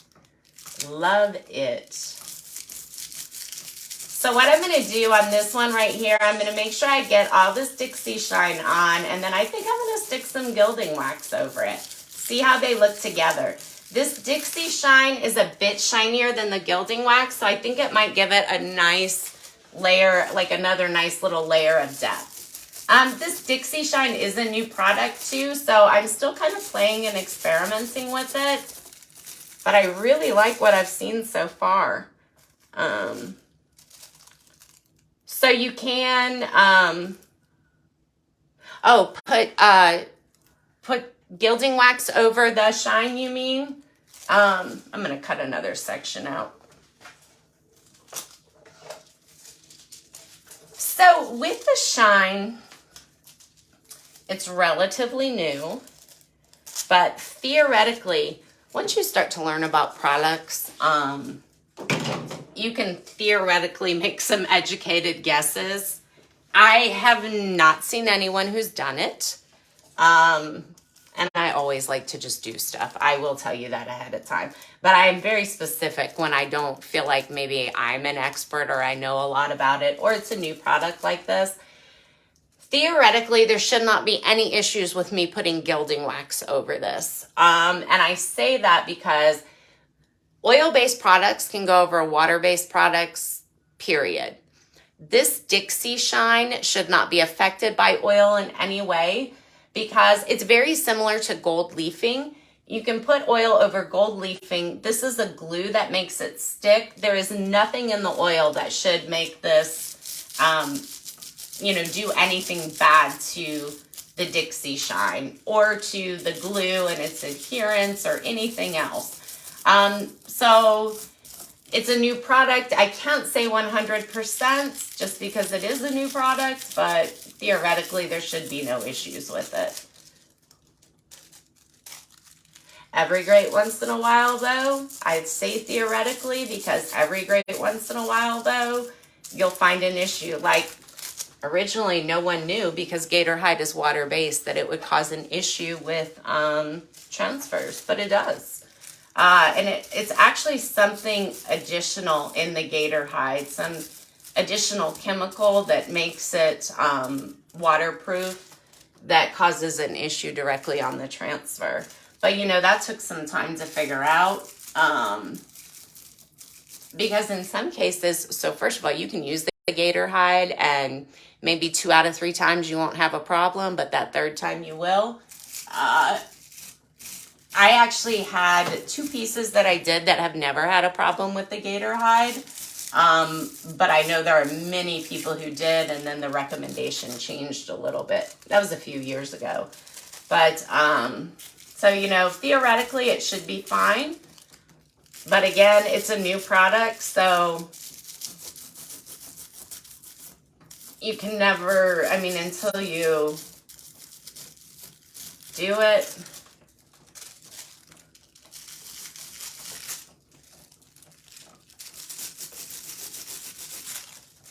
Love it. So what I'm going to do on this one right here, I'm going to make sure I get all this Dixie Shine on, and then I think I'm going to stick some gilding wax over it. See how they look together. This Dixie Shine is a bit shinier than the gilding wax, so I think it might give it a nice layer, like another nice little layer of depth. This Dixie Shine is a new product too, so I'm still kind of playing and experimenting with it, but I really like what I've seen so far. So you can, put gilding wax over the shine, you mean? I'm going to cut another section out. So with the shine, it's relatively new, but theoretically, once you start to learn about products, you can theoretically make some educated guesses. I have not seen anyone who's done it. And I always like to just do stuff. I will tell you that ahead of time. But I am very specific when I don't feel like maybe I'm an expert or I know a lot about it, or it's a new product like this. Theoretically, there should not be any issues with me putting gilding wax over this. And I say that because oil-based products can go over water-based products, period. This Dixie Shine should not be affected by oil in any way because it's very similar to gold leafing. You can put oil over gold leafing. This is a glue that makes it stick. There is nothing in the oil that should make this, do anything bad to the Dixie Shine or to the glue and its adherence or anything else. So it's a new product. I can't say 100% just because it is a new product, but theoretically there should be no issues with it. Every great once in a while though, I'd say theoretically, because every great once in a while though, you'll find an issue. Like originally no one knew, because Gator Hide is water-based, that it would cause an issue with transfers, but it does. And it's actually something additional in the Gator Hide, some additional chemical that makes it waterproof that causes an issue directly on the transfer. But, that took some time to figure out because in some cases, so first of all, you can use the Gator Hide and maybe 2 out of 3 times you won't have a problem, but that 3rd time you will. I actually had 2 pieces that I did that have never had a problem with the Gator Hide. But I know there are many people who did, and then the recommendation changed a little bit. That was a few years ago. But, so, theoretically it should be fine. But again, it's a new product, so you can never, until you do it.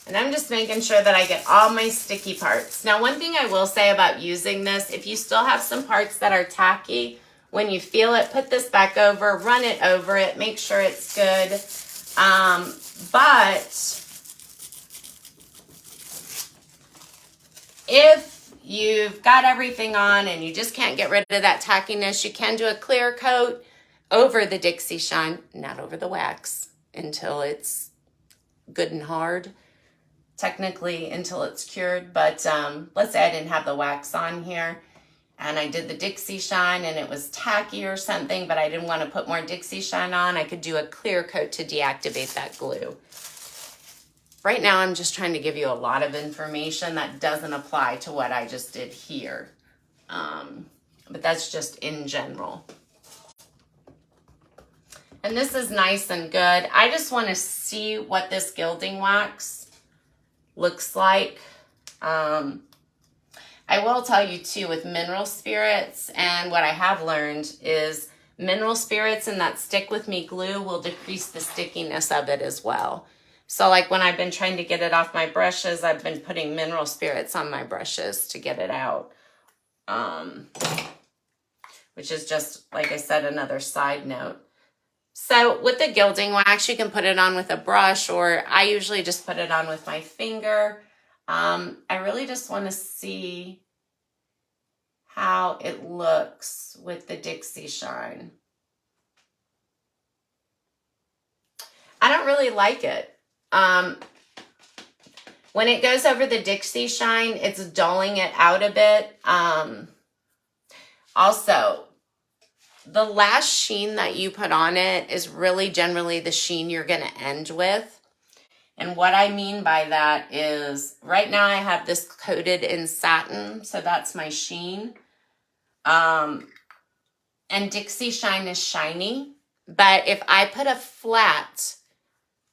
And I'm just making sure that I get all my sticky parts. Now, one thing I will say about using this, if you still have some parts that are tacky, when you feel it, put this back over, run it over it, make sure it's good. But if you've got everything on and you just can't get rid of that tackiness, you can do a clear coat over the Dixie Shine, not over the wax, until it's good and hard. Technically until it's cured, but let's say I didn't have the wax on here and I did the Dixie Shine and it was tacky or something, but I didn't want to put more Dixie Shine on, I could do a clear coat to deactivate that glue. Right now I'm just trying to give you a lot of information that doesn't apply to what I just did here, but that's just in general. And this is nice and good. I just want to see what this gilding wax looks like. I will tell you too, with mineral spirits, and what I have learned is mineral spirits and that Stick With Me glue will decrease the stickiness of it as well. So like when I've been trying to get it off my brushes, I've been putting mineral spirits on my brushes to get it out. Which is just, like I said, another side note. So with the gilding wax, you can put it on with a brush, or I usually just put it on with my finger. I really just want to see how it looks with the Dixie Shine. I don't really like it. When it goes over the Dixie Shine, it's dulling it out a bit. Also, the last sheen that you put on it is really generally the sheen you're going to end with. And what I mean by that is right now I have this coated in satin, so that's my sheen. And Dixie Shine is shiny, but if I put a flat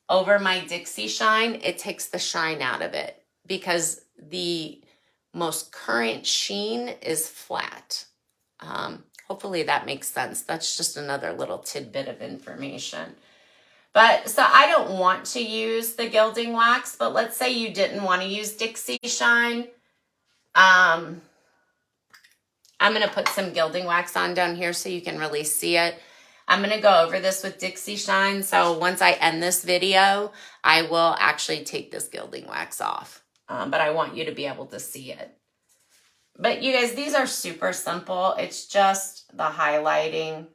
over my Dixie Shine, it takes the shine out of it because the most current sheen is flat. Hopefully that makes sense. That's just another little tidbit of information. But so I don't want to use the gilding wax, but let's say you didn't want to use Dixie Shine. I'm going to put some gilding wax on down here so you can really see it. I'm going to go over this with Dixie Shine. So once I end this video, I will actually take this gilding wax off. But I want you to be able to see it. But you guys, these are super simple. It's just the highlighting.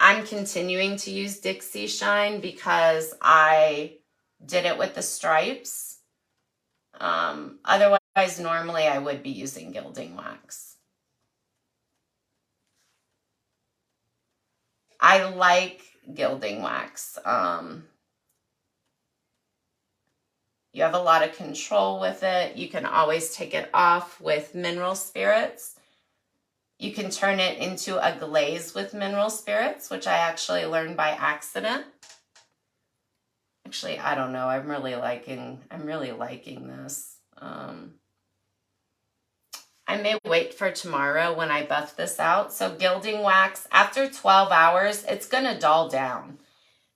I'm continuing to use Dixie Shine because I did it with the stripes. Otherwise, normally I would be using gilding wax. I like gilding wax. You have a lot of control with it. You can always take it off with mineral spirits. You can turn it into a glaze with mineral spirits, which I actually learned by accident. Actually, I don't know. I'm really liking this. I may wait for tomorrow when I buff this out. So gilding wax, after 12 hours, it's going to dull down.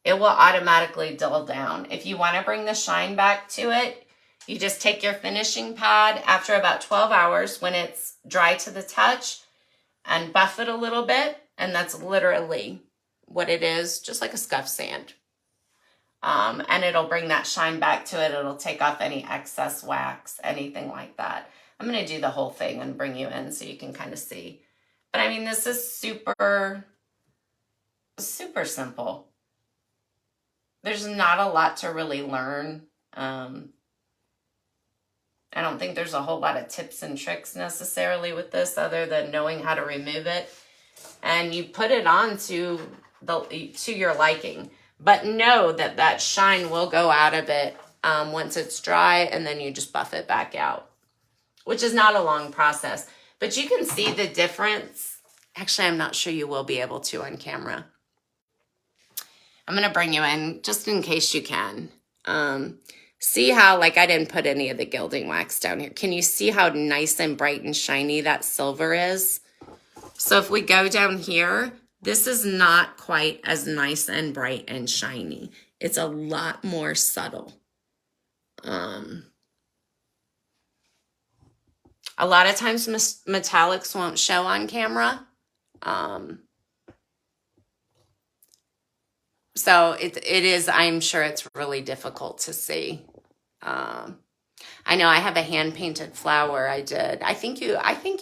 It will automatically dull down. If you want to bring the shine back to it, you just take your finishing pad after about 12 hours when it's dry to the touch and buff it a little bit. And that's literally what it is, just like a scuff sand. And it'll bring that shine back to it. It'll take off any excess wax, anything like that. I'm going to do the whole thing and bring you in so you can kind of see. But I mean, this is super, super simple. There's not a lot to really learn. I don't think there's a whole lot of tips and tricks necessarily with this other than knowing how to remove it. And you put it on to your liking. But know that that shine will go out of it once it's dry, and then you just buff it back out, which is not a long process. But you can see the difference. Actually, I'm not sure you will be able to on camera. I'm going to bring you in just in case you can. See how, like, I didn't put any of the gilding wax down here. Can you see how nice and bright and shiny that silver is? So if we go down here, this is not quite as nice and bright and shiny. It's a lot more subtle. A lot of times metallics won't show on camera. So it is, I'm sure it's really difficult to see. I know I have a hand-painted flower I did. I think you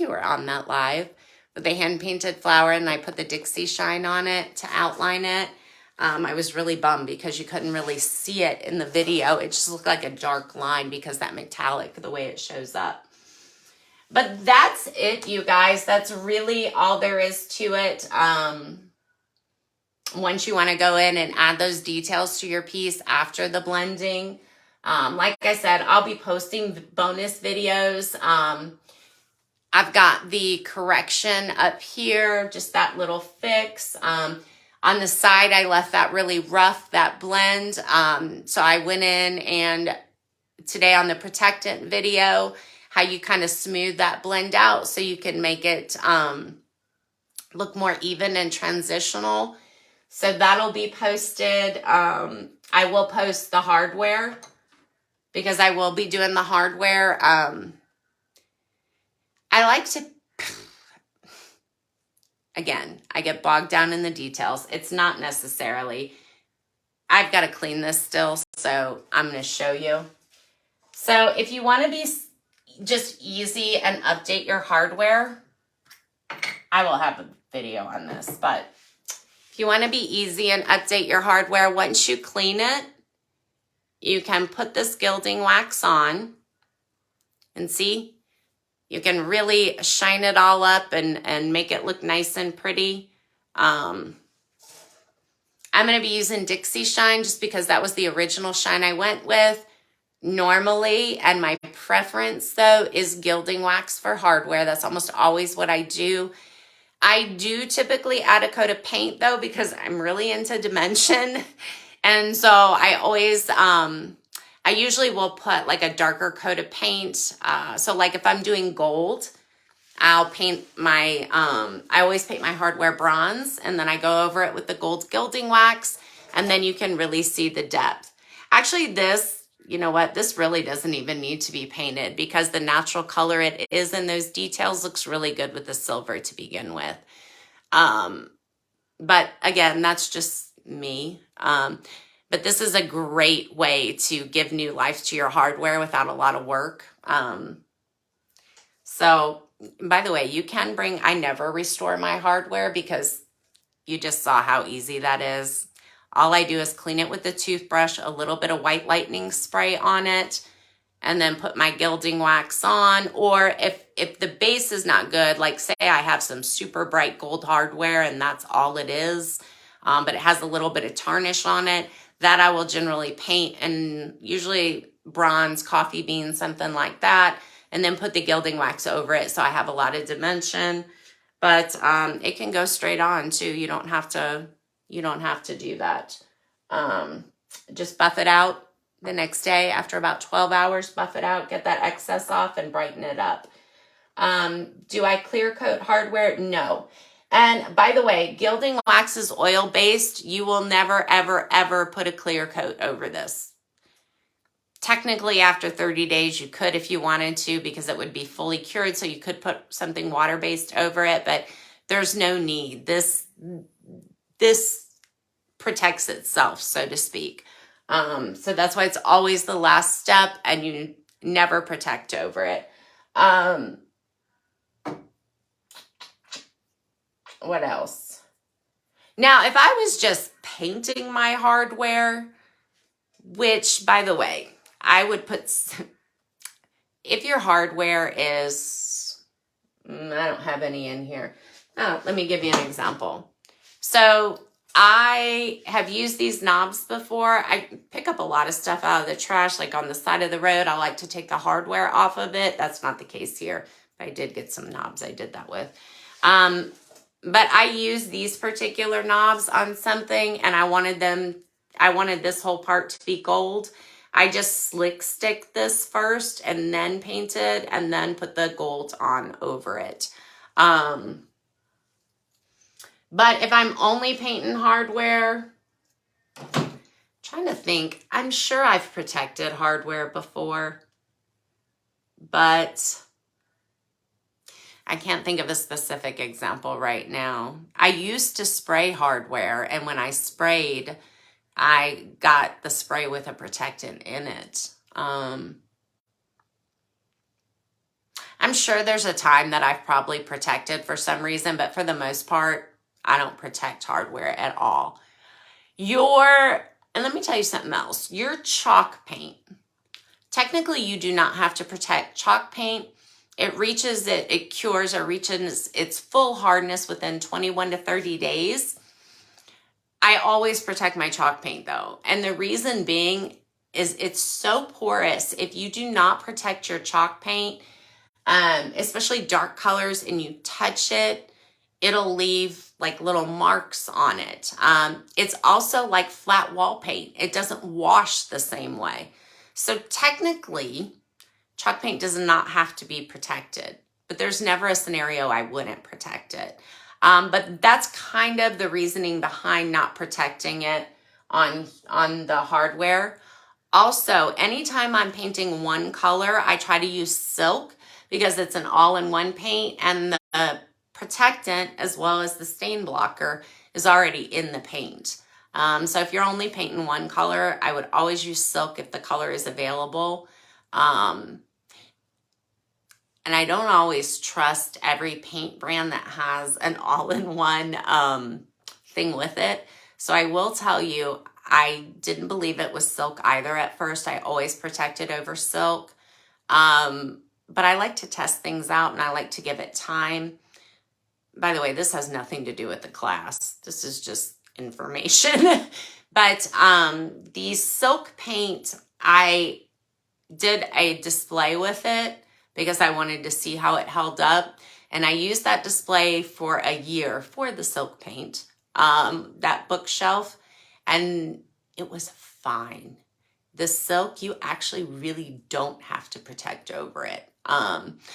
were on that live with the hand-painted flower, and I put the Dixie Shine on it to outline it. I was really bummed because you couldn't really see it in the video. It just looked like a dark line because that metallic, the way it shows up. But that's it, you guys. That's really all there is to it. Once you want to go in and add those details to your piece after the blending, like I said, I'll be posting bonus videos. I've got the correction up here, just that little fix. On the side, I left that really rough, that blend. So I went in and today on the protectant video, how you kind of smooth that blend out so you can make it look more even and transitional. So that'll be posted. I will post the hardware because I will be doing the hardware. I like to, again, I get bogged down in the details. It's not necessarily, I've got to clean this still, so I'm going to show you. So if you want to be just easy and update your hardware, I will have a video on this, but if you want to be easy and update your hardware, once you clean it, you can put this gilding wax on and see, you can really shine it all up and make it look nice and pretty. I'm going to be using Dixie Shine just because that was the original shine I went with normally. And my preference, though, is gilding wax for hardware. That's almost always what I do. I do typically add a coat of paint, though, because I'm really into dimension. And so I always, I usually will put like a darker coat of paint. So like if I'm doing gold, I'll paint my, I always paint my hardware bronze, and then I go over it with the gold gilding wax, and then you can really see the depth. Actually, this, you know what, this really doesn't even need to be painted because the natural color it is in those details looks really good with the silver to begin with. But again, that's just me. But this is a great way to give new life to your hardware without a lot of work. So by the way, you can bring, I never restore my hardware because you just saw how easy that is. All I do is clean it with a toothbrush, a little bit of white lightning spray on it, and then put my gilding wax on. Or if the base is not good, like say I have some super bright gold hardware and that's all it is, but it has a little bit of tarnish on it, that I will generally paint, and usually bronze, coffee bean, something like that, and then put the gilding wax over it so I have a lot of dimension. But it can go straight on too. You don't have to do that. Just buff it out the next day after about 12 hours, buff it out, get that excess off, and brighten it up. Do I clear coat hardware? No. And by the way, gilding wax is oil-based. You will never, ever, ever put a clear coat over this. Technically, after 30 days, you could if you wanted to because it would be fully cured, so you could put something water-based over it, but there's no need. This protects itself, so to speak. So that's why it's always the last step, and you never protect over it. What else? Now, if I was just painting my hardware, which, by the way, I would put, if your hardware is, I don't have any in here. Oh, let me give you an example. So I have used these knobs before. I pick up a lot of stuff out of the trash, like on the side of the road. I like to take the hardware off of it. That's not the case here. I did get some knobs I did that with. But I used these particular knobs on something, and I wanted this whole part to be gold. I just slick stick this first and then painted and then put the gold on over it. But if I'm only painting hardware, trying to think, I'm sure I've protected hardware before, but I can't think of a specific example right now. I used to spray hardware, and when I sprayed, I got the spray with a protectant in it. I'm sure there's a time that I've probably protected for some reason, but for the most part, I don't protect hardware at all. And let me tell you something else. Your chalk paint, technically you do not have to protect chalk paint. It cures or reaches its full hardness within 21 to 30 days. I always protect my chalk paint though. And the reason being is it's so porous. If you do not protect your chalk paint, especially dark colors, and you touch it, it'll leave like little marks on it. It's also like flat wall paint. It doesn't wash the same way. So technically, chalk paint does not have to be protected, but there's never a scenario I wouldn't protect it. But that's kind of the reasoning behind not protecting it on the hardware. Also, anytime I'm painting one color, I try to use silk because it's an all-in-one paint, and the protectant as well as the stain blocker is already in the paint. So if you're only painting one color, I would always use silk if the color is available. And I don't always trust every paint brand that has an all-in-one thing with it. So I will tell you, I didn't believe it was silk either at first. I always protected over silk. But I like to test things out, and I like to give it time. By the way, this has nothing to do with the class. This is just, information. But the silk paint, I did a display with it because I wanted to see how it held up. And I used that display for a year for the silk paint, that bookshelf, and it was fine. The silk, you actually really don't have to protect over it.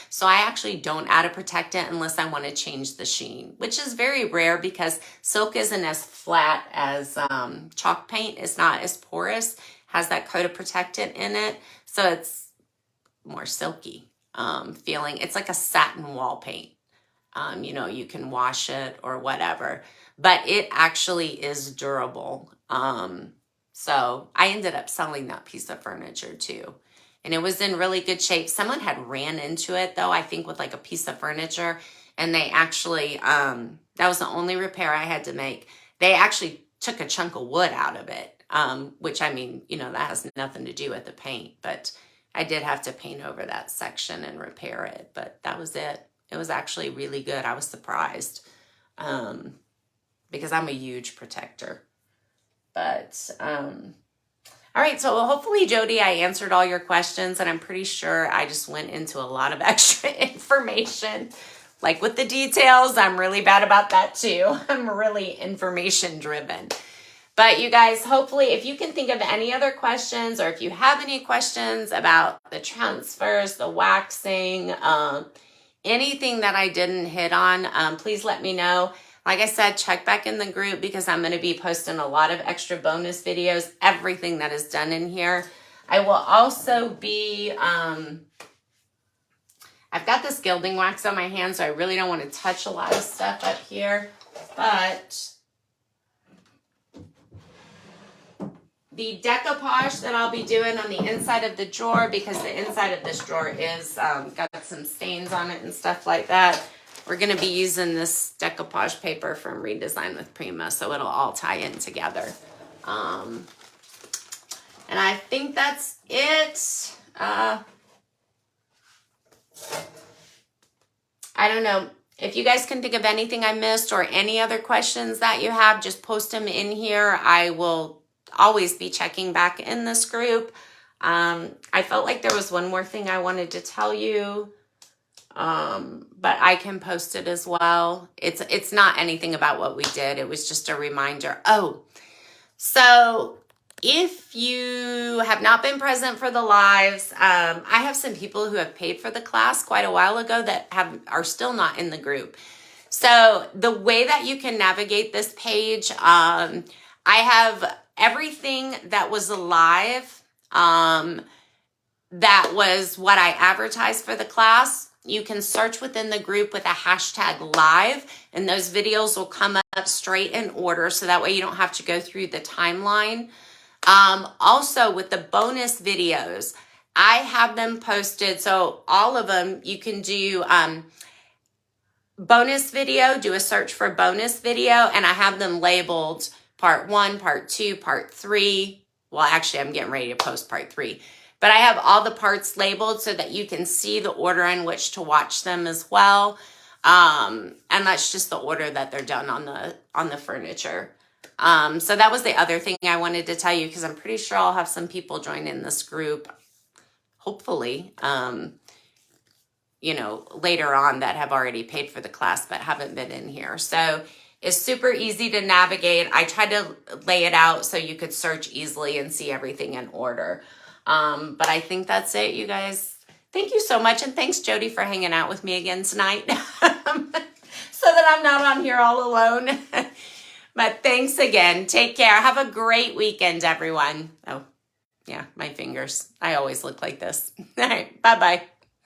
So I actually don't add a protectant unless I want to change the sheen, which is very rare because silk isn't as flat as chalk paint. It's not as porous, has that coat of protectant in it. So it's more silky feeling. It's like a satin wall paint. You know, you can wash it or whatever, but it actually is durable. So I ended up selling that piece of furniture too. And it was in really good shape. Someone had ran into it though, I think with like a piece of furniture, and they actually, that was the only repair I had to make. They actually took a chunk of wood out of it, which I mean, you know, that has nothing to do with the paint, but I did have to paint over that section and repair it, but that was it. It was actually really good. I was surprised because I'm a huge protector. But, all right, so hopefully, Jody, I answered all your questions, and I'm pretty sure I just went into a lot of extra information. Like with the details, I'm really bad about that too. I'm really information driven. But you guys, hopefully, if you can think of any other questions, or if you have any questions about the transfers, the waxing, anything that I didn't hit on, please let me know. Like I said, check back in the group because I'm going to be posting a lot of extra bonus videos, everything that is done in here. I will also be, I've got this gilding wax on my hand, so I really don't want to touch a lot of stuff up here. But the decoupage that I'll be doing on the inside of the drawer, because the inside of this drawer is got some stains on it and stuff like that. We're going to be using this decoupage paper from Redesign with Prima, so it'll all tie in together. And I think that's it. I don't know. If you guys can think of anything I missed or any other questions that you have, just post them in here. I will always be checking back in this group. I felt like there was one more thing I wanted to tell you. But I can post it as well. It's not anything about what we did. It was just a reminder. Oh, so if you have not been present for the lives, I have some people who have paid for the class quite a while ago that are still not in the group. So the way that you can navigate this page, I have everything that was live, that was what I advertised for the class. You can search within the group with a hashtag live, and those videos will come up straight in order, so that way you don't have to go through the timeline. Also with the bonus videos, I have them posted. So all of them, you can do bonus video, do a search for bonus video, and I have them labeled part 1, part 2, part 3. Well, actually, I'm getting ready to post part 3. But I have all the parts labeled so that you can see the order in which to watch them as well. And that's just the order that they're done on the furniture. So that was the other thing I wanted to tell you, because I'm pretty sure I'll have some people join in this group, hopefully, you know, later on that have already paid for the class but haven't been in here. So it's super easy to navigate. I tried to lay it out so you could search easily and see everything in order. But I think that's it, you guys. Thank you so much. And thanks, Jody, for hanging out with me again tonight so that I'm not on here all alone. But thanks again. Take care. Have a great weekend, everyone. Oh, yeah, my fingers. I always look like this. All right. Bye-bye.